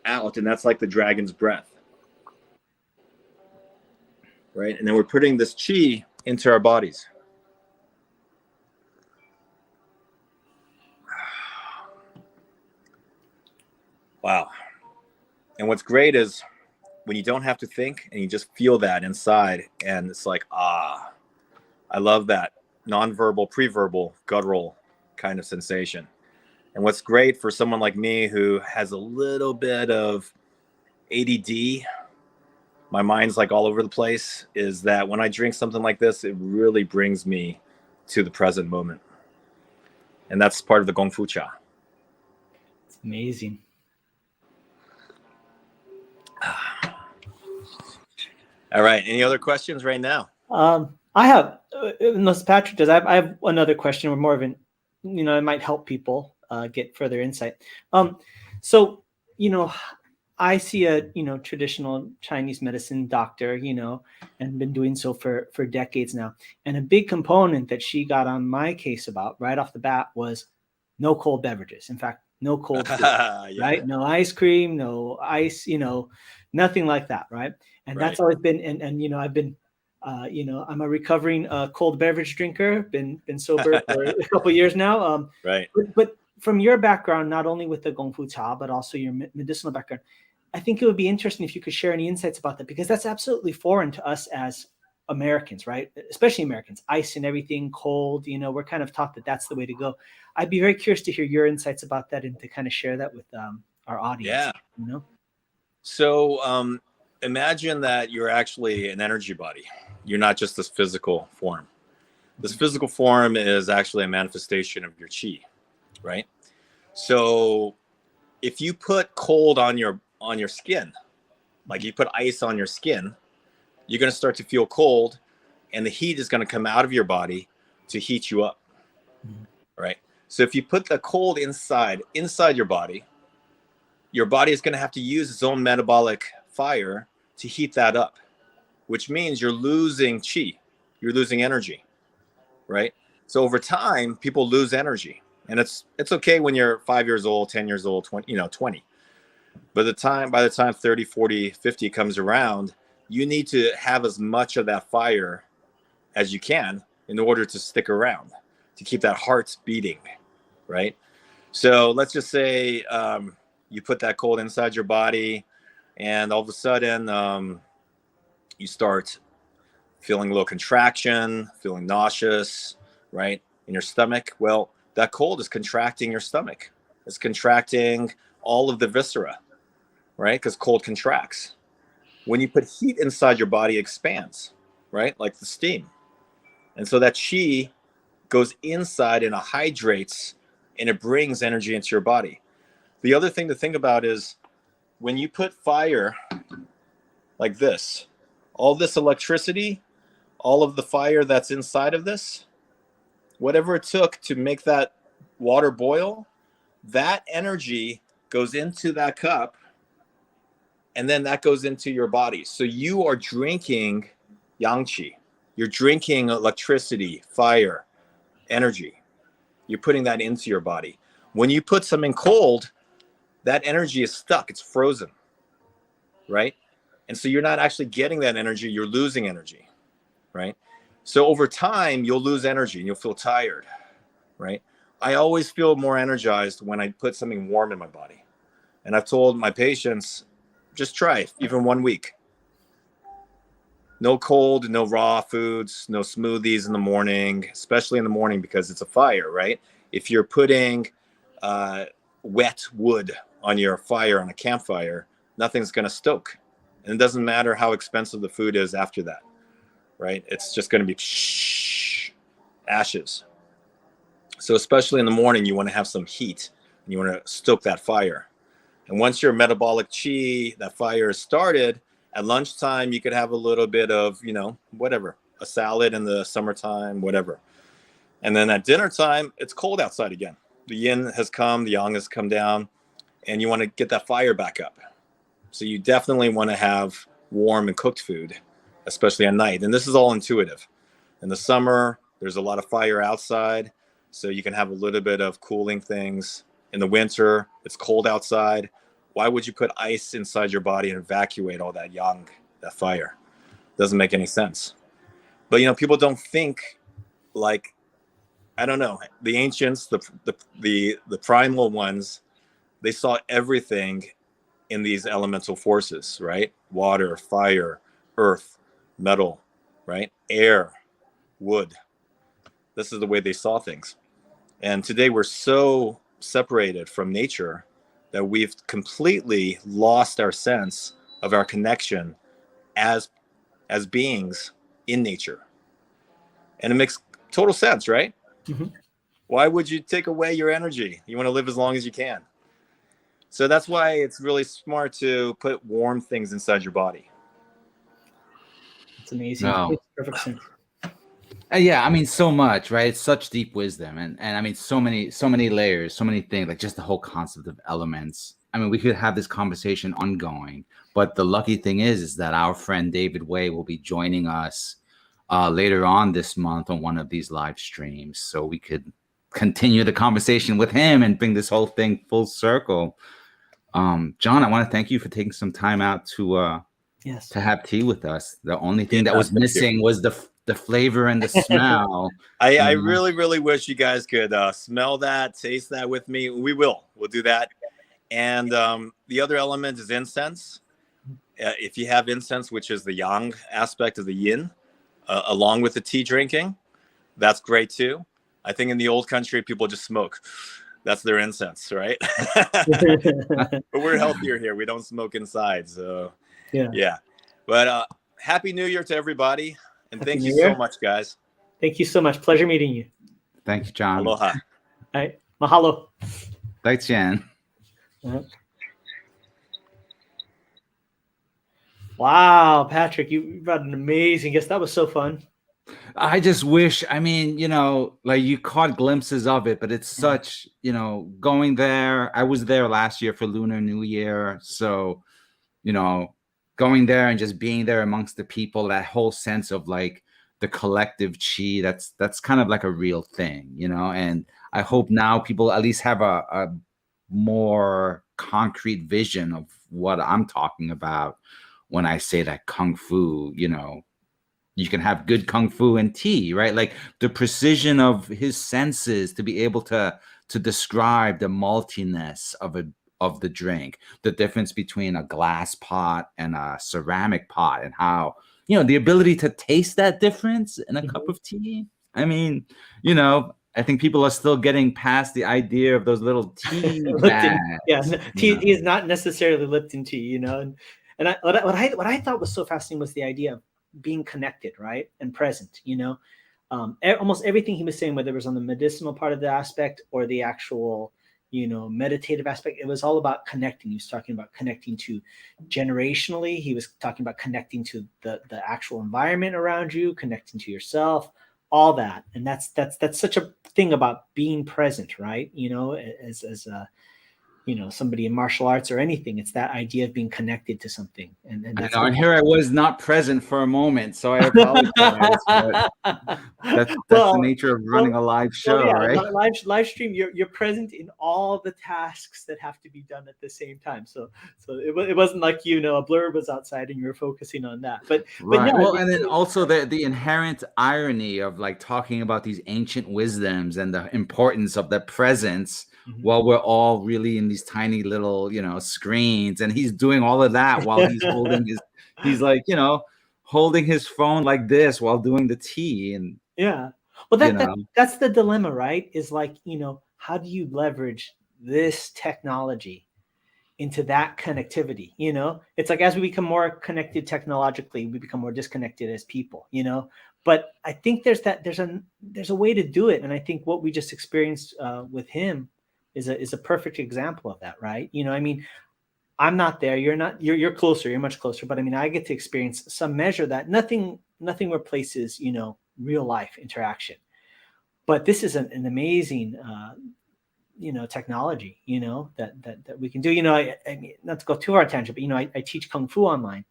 out, and that's like the dragon's breath. Right, and then we're putting this chi into our bodies. Wow. And what's great is when you don't have to think and you just feel that inside, and it's like, I love that nonverbal, pre-verbal, guttural kind of sensation. And what's great for someone like me who has a little bit of ADD, my mind's like all over the place, is that when I drink something like this, it really brings me to the present moment. And that's part of the Gong Fu Cha. It's amazing. All right. Any other questions right now? I have, unless Patrick does, I have another question, or more of an, it might help people get further insight. So, I see a, traditional Chinese medicine doctor, and been doing so for decades now. And a big component that she got on my case about right off the bat was no cold beverages. In fact, no cold food, Yeah. right? No ice cream, no ice, nothing like that, right? And Right. that's always been, and I've been, I'm a recovering cold beverage drinker, been sober for a couple of years now. Right. But from your background, not only with the Gong Fu Cha, but also your medicinal background, I think it would be interesting if you could share any insights about that, because that's absolutely foreign to us as Americans, right? Especially Americans, ice and everything, cold, we're kind of taught that that's the way to go. I'd be very curious to hear your insights about that and to kind of share that with our audience. Yeah. So imagine that you're actually an energy body. You're not just this physical form. This physical form is actually a manifestation of your chi, right? So if you put cold on your skin, like you put ice on your skin, you're going to start to feel cold, and the heat is going to come out of your body to heat you up, right? So if you put the cold inside your body is going to have to use its own metabolic fire to heat that up, which means you're losing chi, you're losing energy, right? So over time, people lose energy, and it's okay when you're 5 years old, 10 years old, 20. By the time 30, 40, 50 comes around, you need to have as much of that fire as you can in order to stick around, to keep that heart beating, right? So let's just say you put that cold inside your body, and all of a sudden you start feeling a little contraction, feeling nauseous, right, in your stomach. Well, that cold is contracting your stomach. It's contracting all of the viscera, right? Because cold contracts. when you put heat inside your body, it expands, right? Like the steam. And so that qi goes inside and it hydrates and it brings energy into your body. The other thing to think about is when you put fire like this, all this electricity, all of the fire that's inside of this, whatever it took to make that water boil, that energy goes into that cup, and then that goes into your body. So you are drinking yang qi. You're drinking electricity, fire, energy. You're putting that into your body. When you put something cold, that energy is stuck. It's frozen, right? And so you're not actually getting that energy. You're losing energy, right? So over time, you'll lose energy and you'll feel tired, right? I always feel more energized when I put something warm in my body. And I've told my patients, just try it, even 1 week. No cold, no raw foods, no smoothies in the morning, especially in the morning because it's a fire, right? If you're putting wet wood on your fire, on a campfire, nothing's going to stoke. And it doesn't matter how expensive the food is after that, right? It's just going to be ashes. So especially in the morning, you want to have some heat and you want to stoke that fire. And once your metabolic qi, that fire is started, at lunchtime, you could have a little bit of, whatever, a salad in the summertime, whatever. And then at dinner time, it's cold outside again. The yin has come, the yang has come down, and you want to get that fire back up. So you definitely want to have warm and cooked food, especially at night. And this is all intuitive. In the summer, there's a lot of fire outside, so you can have a little bit of cooling things. In the winter, it's cold outside. Why would you put ice inside your body and evacuate all that yang, that fire? Doesn't make any sense. But people don't think like, I don't know, the ancients, the primal ones, they saw everything in these elemental forces, right? Water, fire, earth, metal, right? Air, wood. This is the way they saw things. And today we're so separated from nature that we've completely lost our sense of our connection as beings in nature. And it makes total sense, right? Mm-hmm. Why would you take away your energy? You want to live as long as you can. So that's why it's really smart to put warm things inside your body. It's amazing. No. It makes perfect sense. Yeah, I mean, so much, right? It's such deep wisdom, and I mean, so many layers, so many things, like just the whole concept of elements. I mean, we could have this conversation ongoing, but the lucky thing is that our friend David Way will be joining us later on this month on one of these live streams, so we could continue the conversation with him and bring this whole thing full circle. John, I want to thank you for taking some time out to have tea with us. The only thing that was missing was the flavor and the smell. I really, really wish you guys could smell that, taste that with me. We'll do that. And the other element is incense. If you have incense, which is the yang aspect of the yin, along with the tea drinking, that's great too. I think in the old country, people just smoke. That's their incense, right? But we're healthier here. We don't smoke inside. So yeah. But Happy New Year to everybody. And thank you so much, guys. Thank you so much. Pleasure meeting you. Thank you, John. Aloha. All right. Mahalo. Thanks, Jan. Wow, Patrick, you brought an amazing guest. That was so fun. I just wish, I mean, like you caught glimpses of it, but it's such, going there. I was there last year for Lunar New Year. So, going there and just being there amongst the people, that whole sense of like the collective chi, that's kind of like a real thing, and I hope now people at least have a more concrete vision of what I'm talking about when I say that Kung Fu, you can have good Kung Fu and tea, right? Like the precision of his senses to be able to describe the maltiness of the drink, the difference between a glass pot and a ceramic pot, and how, the ability to taste that difference in a cup of tea. I mean, I think people are still getting past the idea of those little tea bags. Yeah, tea is not necessarily Lipton tea, and And what I thought was so fascinating was the idea of being connected, right, and present. Almost everything he was saying, whether it was on the medicinal part of the aspect or the actual, meditative aspect, it was all about connecting. He was talking about connecting to generationally. He was talking about connecting to the actual environment around you, connecting to yourself, all that. And that's such a thing about being present, right? As somebody in martial arts or anything, it's that idea of being connected to something. And that's and here I was not present for a moment, so I apologize. But that's the nature of running a live show, right? Live stream. You're present in all the tasks that have to be done at the same time. So it wasn't like a blurb was outside and you were focusing on that. But right. Well, and then also the inherent irony of like talking about these ancient wisdoms and the importance of the presence. Mm-hmm. While we're all really in these tiny little, screens, and he's doing all of that while he's holding his phone like this while doing the tea. And well, that's the dilemma, right? Is like, how do you leverage this technology into that connectivity? It's like as we become more connected technologically, we become more disconnected as people. But I think there's a way to do it, and I think what we just experienced with him is a perfect example of that, right? I'm not there, you're not, you're closer, you're much closer, but I get to experience some measure that nothing replaces, real life interaction. But this is an amazing, technology, that we can do. I mean, not to go too far tangent, but I teach Kung Fu online,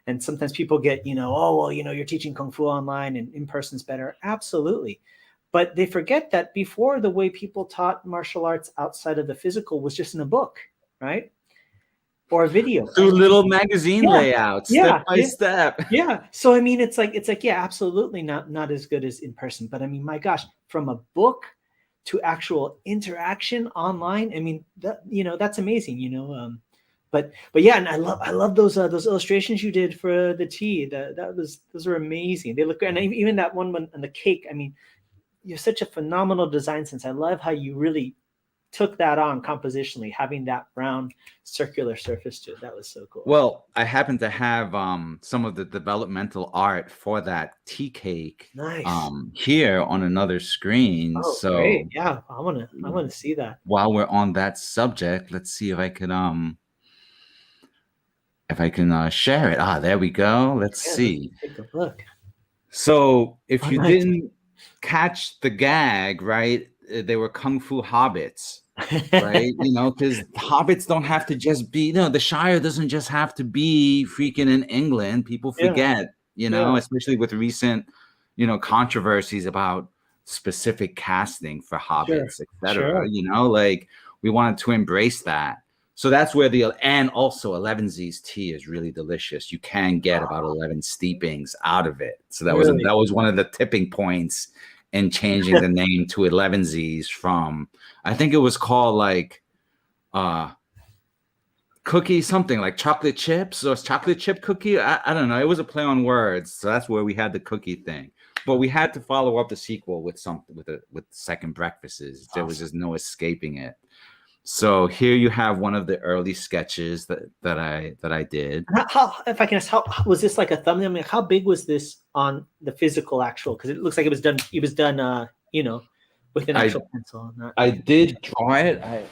and sometimes people get, you're teaching Kung Fu online and in person's better. Absolutely. But they forget that before, the way people taught martial arts outside of the physical was just in a book, right? Or a video. Through little magazine layouts, step by step. Yeah. So, it's like, yeah, absolutely not as good as in person. But my gosh, from a book to actual interaction online, that's amazing, But yeah, and I love those illustrations you did for the tea. Those are amazing. They look, and even that one on the cake, you have such a phenomenal design sense. I love how you really took that on compositionally, having that round circular surface to it. That was so cool. Well, I happen to have some of the developmental art for that tea cake here on another screen. Oh, so great. Yeah, I want to see that. While we're on that subject, let's see if I can share it. There we go. Let's see. Let's take a look. So if you didn't catch the gag, right? They were Kung Fu hobbits, right? Because hobbits don't have to just be, the Shire doesn't just have to be freaking in England. People forget, especially with recent, controversies about specific casting for hobbits, etc. Like we wanted to embrace that. So that's where and also 11Z's tea is really delicious. You can get about 11 steepings out of it. So that was one of the tipping points in changing the name to 11Z's from, I think it was called like cookie something, like chocolate chips or chocolate chip cookie. I don't know. It was a play on words. So that's where we had the cookie thing. But we had to follow up the sequel with second breakfasts. There was just no escaping it. So here you have one of the early sketches that I did. How, if I can ask, how was this like a thumbnail? How big was this on the physical actual? Because it looks like it was done. With an actual pencil. I did draw it. I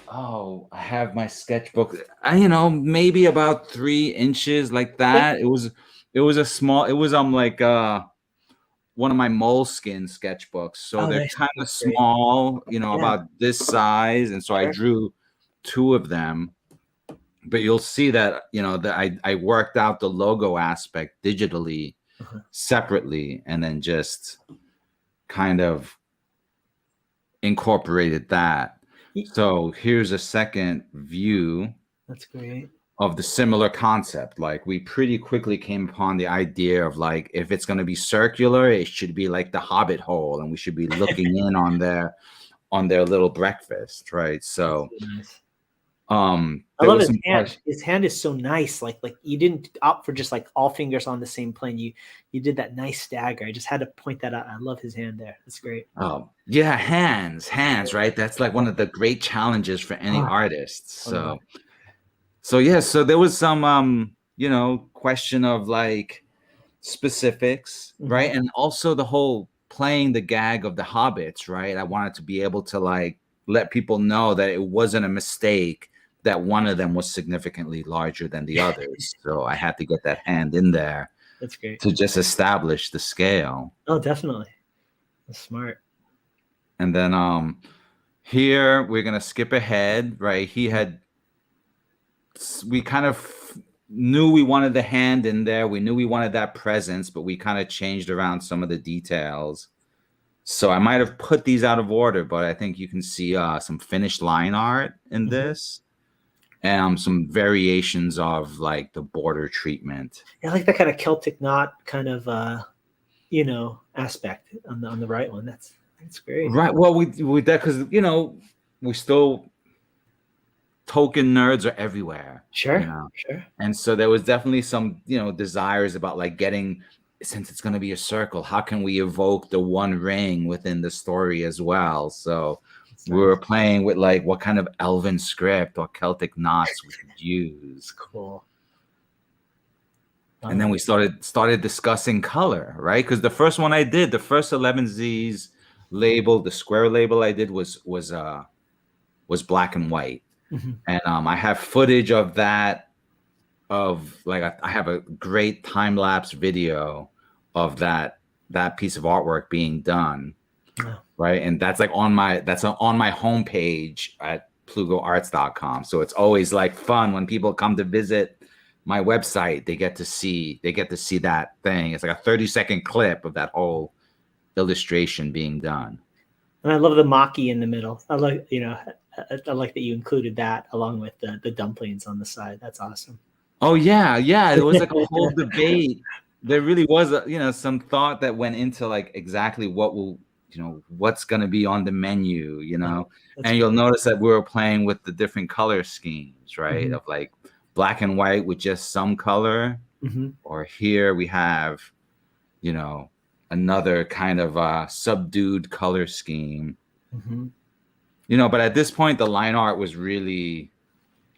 have my sketchbook. Maybe about 3 inches like that. It was a small. It was like one of my moleskin sketchbooks. So they're kind of small. About this size, and so I drew 2 of them. But you'll see that that I worked out the logo aspect digitally, separately, and then just kind of incorporated that. So here's a second view. That's great. Of the similar concept. Like we pretty quickly came upon the idea of like, if it's going to be circular, it should be like the Hobbit hole, and we should be looking in on their little breakfast, right? So I love his hand. His hand is so nice. Like you didn't opt for just like all fingers on the same plane. You did that nice stagger. I just had to point that out. I love his hand there. That's great. Oh yeah, hands, right? That's like one of the great challenges for any artist. So yeah, so there was some question of like specifics, right? And also the whole playing the gag of the hobbits, right? I wanted to be able to like let people know that it wasn't a mistake that one of them was significantly larger than the others. So I had to get that hand in there. That's great. To just establish the scale. Oh, definitely. That's smart. And then here we're gonna skip ahead, right? We kind of knew we wanted the hand in there. We knew we wanted that presence, but we kind of changed around some of the details. So I might have put these out of order, but I think you can see some finished line art in this. And some variations of like the border treatment. I like that kind of Celtic knot kind of aspect on the right one. That's great. Right. Well, we that because we still Tolkien nerds are everywhere. Sure. Sure. And so there was definitely some desires about like getting, since it's going to be a circle, how can we evoke the One Ring within the story as well? So we were playing with like what kind of elven script or Celtic knots we could use. Cool. And then we started discussing color, right? Because the first one I did, the first 11 Z's label, the square label I did was black and white. And I have footage of that, of like I have a great time-lapse video of that piece of artwork being done. Right. And that's like on my homepage at plugoarts.com. So it's always like fun when people come to visit my website, they get to see that thing. It's like a 30-second clip of that whole illustration being done. And I love the maki in the middle. I like that you included that along with the dumplings on the side. That's awesome. Oh yeah. It was like a whole debate. There really was some thought that went into like exactly what's going to be on the menu, and you'll notice that we were playing with the different color schemes, right? Of like black and white with just some color, or here we have, another kind of subdued color scheme, but at this point, the line art was really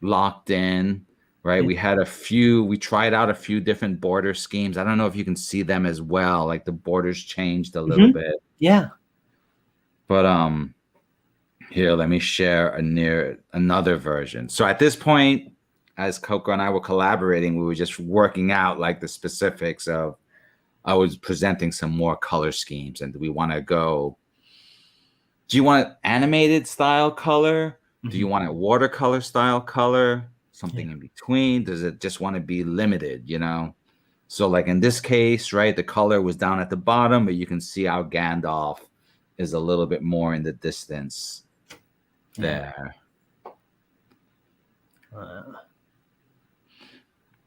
locked in, right? We tried out a few different border schemes. I don't know if you can see them as well. Like the borders changed a little bit. Yeah. But here, let me share another version. So at this point, as Kokko and I were collaborating, we were just working out like the specifics of, I was presenting some more color schemes. And do we want to go, do you want animated style color? Do you want a watercolor style color? Something in between? Does it just want to be limited, So like in this case, right, the color was down at the bottom, but you can see how Gandalf is a little bit more in the distance there.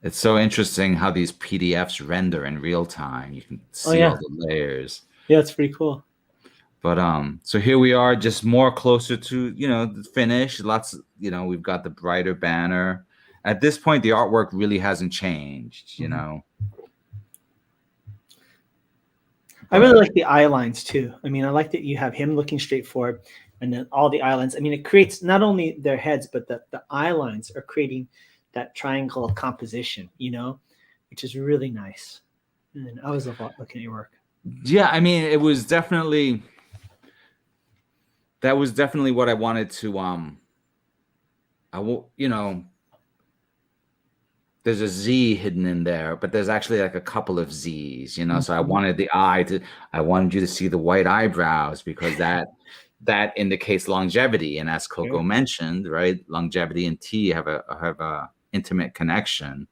It's so interesting how these PDFs render in real time. You can see all the layers. Yeah, it's pretty cool. But so here we are, just more closer to the finish. Lots, we've got the brighter banner. At this point, the artwork really hasn't changed, I really like the eye lines too. I mean, I like that you have him looking straight forward, and then all the eye lines. I mean, it creates not only their heads, but the eye lines are creating that triangle composition, which is really nice. And I always love looking at your work. Yeah, I mean, that was definitely what I wanted to there's a Z hidden in there, but there's actually like a couple of Z's, so I wanted you to see the white eyebrows, because that indicates longevity. And as Kokko mentioned, right, longevity and tea have a intimate connection.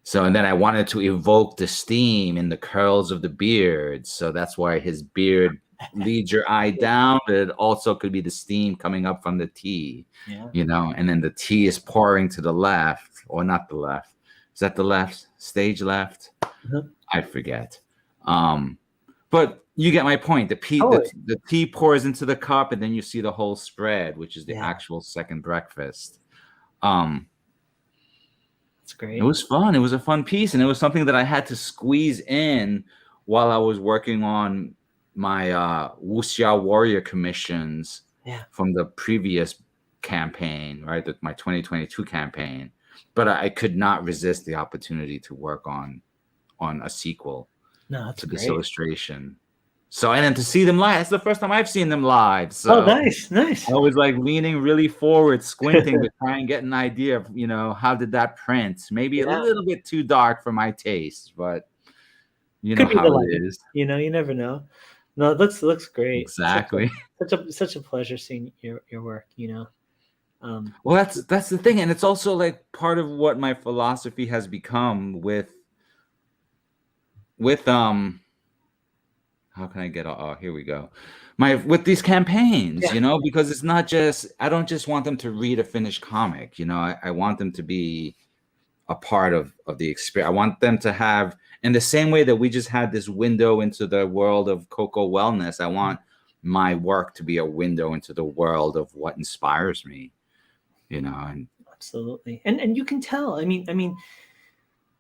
So, and then I wanted to evoke the steam in the curls of the beard. So that's why his beard leads your eye down, but it also could be the steam coming up from the tea, and then the tea is pouring to the left, or not the left. Is that the left? Stage left? I forget. But you get my point. The tea pours into the cup, and then you see the whole spread, which is the actual second breakfast. It's great. It was fun. It was a fun piece, and it was something that I had to squeeze in while I was working on my Wuxia Warrior commissions from the previous campaign, right? My 2022 campaign. but I could not resist the opportunity to work on a sequel No, that's to this great. illustration. So, and then to see them live, that's the first time I've seen them live. So Oh, nice. I was like leaning really forward, squinting to try and get an idea of, how did that print? Maybe a little bit too dark for my taste, but you know Could be how the it lighting. is. You never know. No, it looks great. Exactly. Such a pleasure seeing your work. Well, that's the thing, and it's also like part of what my philosophy has become with how can I get here we go. With these campaigns, because it's not just, I don't just want them to read a finished comic, I want them to be a part of the experience. I want them to have, in the same way that we just had this window into the world of Kokko wellness, I want my work to be a window into the world of what inspires me, and absolutely. And you can tell, I mean,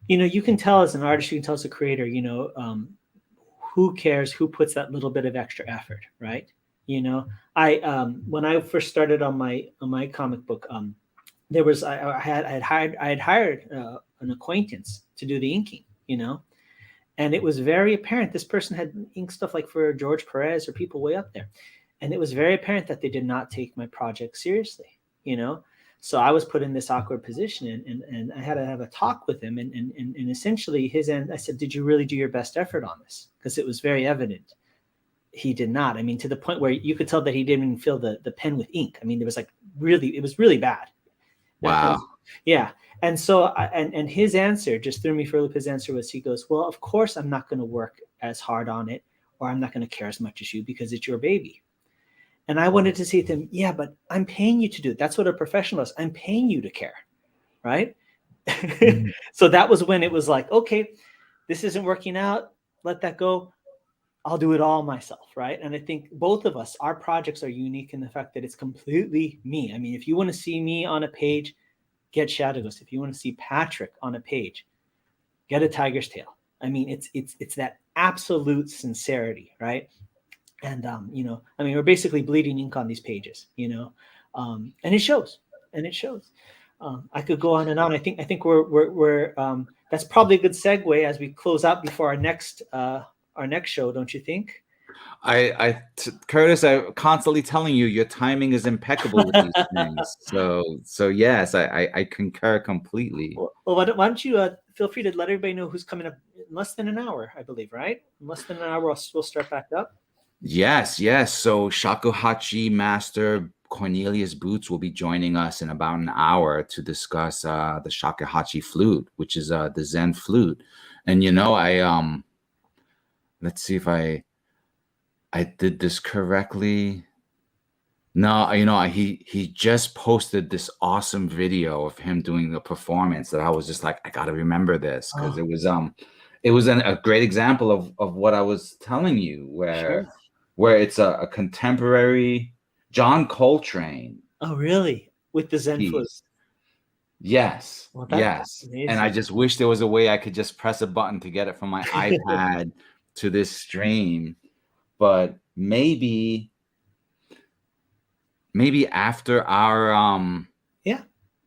you can tell as an artist, you can tell as a creator, who cares, who puts that little bit of extra effort, right? I when I first started on my comic book, there was I had hired an acquaintance to do the inking, and it was very apparent this person had inked stuff like for George Perez or people way up there, and it was very apparent that they did not take my project seriously, So I was put in this awkward position, and I had to have a talk with him, and essentially his end. I said, "Did you really do your best effort on this?" Because it was very evident he did not. I mean, to the point where you could tell that he didn't even fill the pen with ink. I mean, there was it was really bad. Wow. Yeah. And so, and his answer just threw me for a loop. His answer was, he goes, "Well, of course I'm not going to work as hard on it, or I'm not going to care as much as you because it's your baby." And I wanted to say to him, "Yeah, but I'm paying you to do it. That's what a professional is. I'm paying you to care." Right. Mm-hmm. So that was when it was like, okay, this isn't working out. Let that go. I'll do it all myself. Right. And I think both of us, our projects are unique in the fact that it's completely me. I mean, if you want to see me on a page, get Shadow Ghost. If you want to see Patrick on a page, get a Tiger's Tail. I mean, it's that absolute sincerity. Right. And, we're basically bleeding ink on these pages, and it shows, I could go on and on. I think we're that's probably a good segue as we close out before our next show. Don't you think? Kurtis, I'm constantly telling you, your timing is impeccable with these things. So yes, I concur completely. Well, why don't you feel free to let everybody know who's coming up in less than an hour, I believe, right? In less than an hour, we'll start back up. Yes. So shakuhachi master Cornelius Boots will be joining us in about an hour to discuss the shakuhachi flute, which is the Zen flute. And I let's see if I did this correctly. No, he just posted this awesome video of him doing the performance that I was just like, I gotta remember this, because it was a great example of what I was telling you, where it's a contemporary John Coltrane. Oh, really? With the Zen flute? Yes. Well, yes. Amazing. And I just wish there was a way I could just press a button to get it from my iPad to this stream. But maybe after our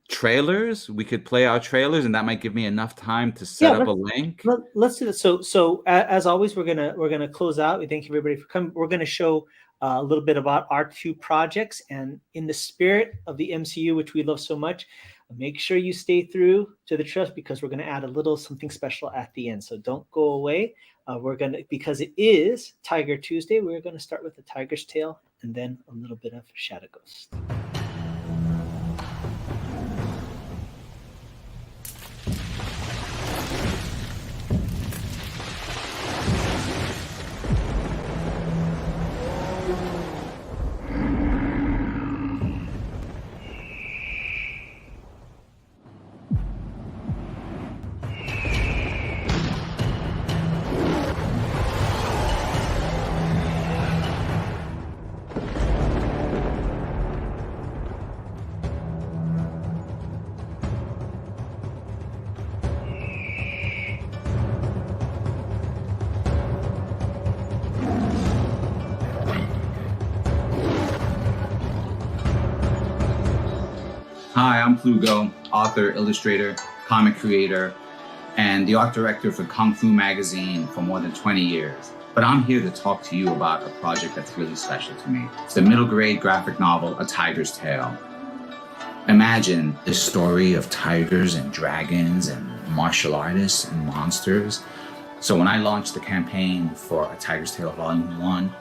trailers, we could play our trailers, and that might give me enough time to set up a link. Let's do this. So as always, we're gonna close out. We thank everybody for coming. We're gonna show a little bit about our two projects, and in the spirit of the MCU, which we love so much, make sure you stay through to the trust, because we're gonna add a little something special at the end. So don't go away. Because it is Tiger Tuesday, we're gonna start with the Tiger's Tail and then a little bit of Shadow Ghost. Hi, I'm Lugo, author, illustrator, comic creator, and the art director for Kung Fu magazine for more than 20 years. But I'm here to talk to you about a project that's really special to me. It's the middle grade graphic novel, A Tiger's Tale. Imagine the story of tigers and dragons and martial artists and monsters. So when I launched the campaign for A Tiger's Tale Volume 1,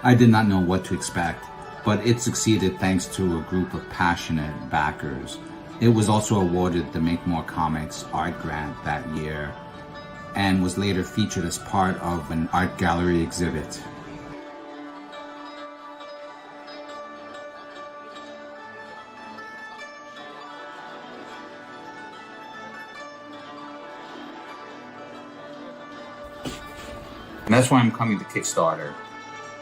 I did not know what to expect, but it succeeded thanks to a group of passionate backers. It was also awarded the Make More Comics art grant that year and was later featured as part of an art gallery exhibit. And that's why I'm coming to Kickstarter,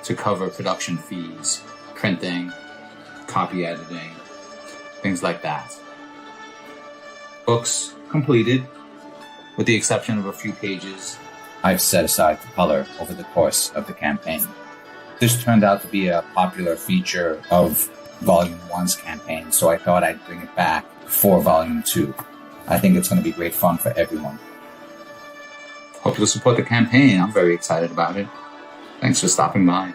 to cover production fees, printing, copy editing, things like that. Books completed, with the exception of a few pages I've set aside for color over the course of the campaign. This turned out to be a popular feature of Volume 1's campaign, so I thought I'd bring it back for Volume 2. I think it's going to be great fun for everyone. Hope you'll support the campaign. I'm very excited about it. Thanks for stopping by.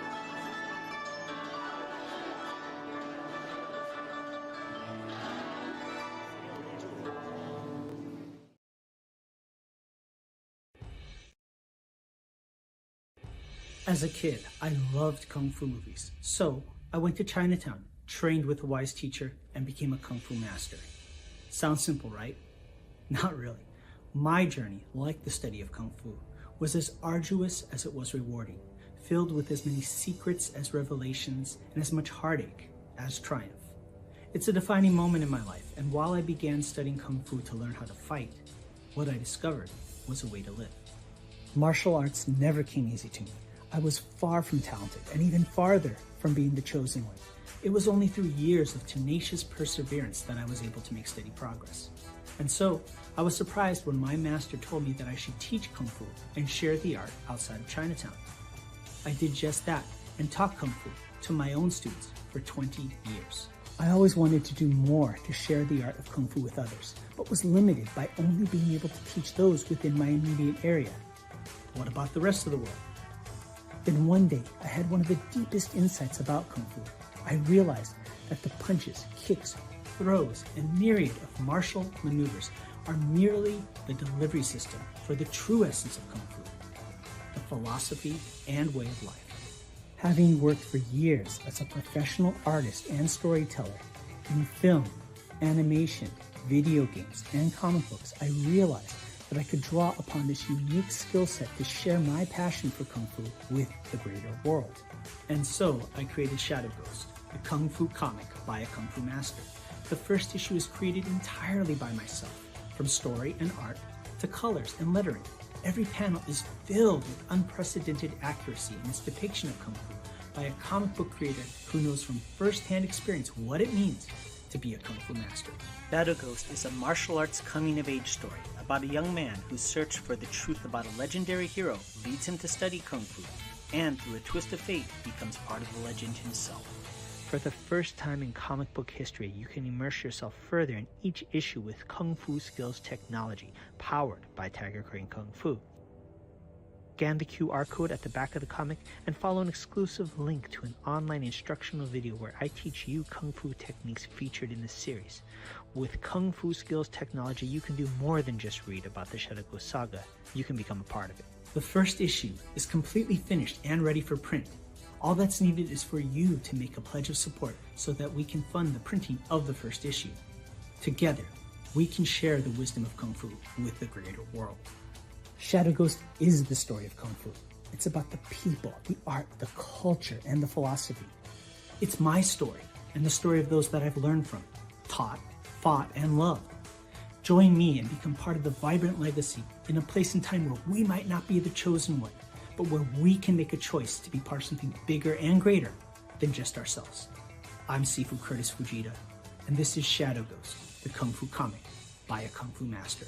As a kid, I loved Kung Fu movies, so I went to Chinatown, trained with a wise teacher, and became a Kung Fu master. Sounds simple, right? Not really. My journey, like the study of Kung Fu, was as arduous as it was rewarding, filled with as many secrets as revelations and as much heartache as triumph. It's a defining moment in my life, and while I began studying Kung Fu to learn how to fight, what I discovered was a way to live. Martial arts never came easy to me. I was far from talented, and even farther from being the chosen one. It was only through years of tenacious perseverance that I was able to make steady progress. And so, I was surprised when my master told me that I should teach Kung Fu and share the art outside of Chinatown. I did just that, and taught Kung Fu to my own students for 20 years. I always wanted to do more to share the art of Kung Fu with others, but was limited by only being able to teach those within my immediate area. What about the rest of the world? Then one day, I had one of the deepest insights about Kung Fu. I realized that the punches, kicks, throws, and myriad of martial maneuvers are merely the delivery system for the true essence of Kung Fu, the philosophy and way of life. Having worked for years as a professional artist and storyteller in film, animation, video games, and comic books, I realized that I could draw upon this unique skill set to share my passion for Kung Fu with the greater world. And so I created Shadow Ghost, a Kung Fu comic by a Kung Fu master. The first issue is created entirely by myself, from story and art to colors and lettering. Every panel is filled with unprecedented accuracy in its depiction of Kung Fu by a comic book creator who knows from first-hand experience what it means to be a Kung Fu master. Shadow Ghost is a martial arts coming-of-age story about a young man whose search for the truth about a legendary hero leads him to study Kung Fu, and through a twist of fate becomes part of the legend himself. For the first time in comic book history, you can immerse yourself further in each issue with Kung Fu skills technology, powered by Tiger Crane Kung Fu. Scan the QR code at the back of the comic and follow an exclusive link to an online instructional video where I teach you Kung Fu techniques featured in this series. With Kung Fu skills technology, you can do more than just read about the Shadow Ghost saga. You can become a part of it. The first issue is completely finished and ready for print. All that's needed is for you to make a pledge of support so that we can fund the printing of the first issue. Together, we can share the wisdom of Kung Fu with the greater world. Shadow Ghost is the story of Kung Fu. It's about the people, the art, the culture, and the philosophy. It's my story and the story of those that I've learned from, taught, fought, and loved. Join me and become part of the vibrant legacy in a place and time where we might not be the chosen one, but where we can make a choice to be part of something bigger and greater than just ourselves. I'm Sifu Kurtis Fujita, and this is Shadow Ghost, the Kung Fu comic by a Kung Fu master.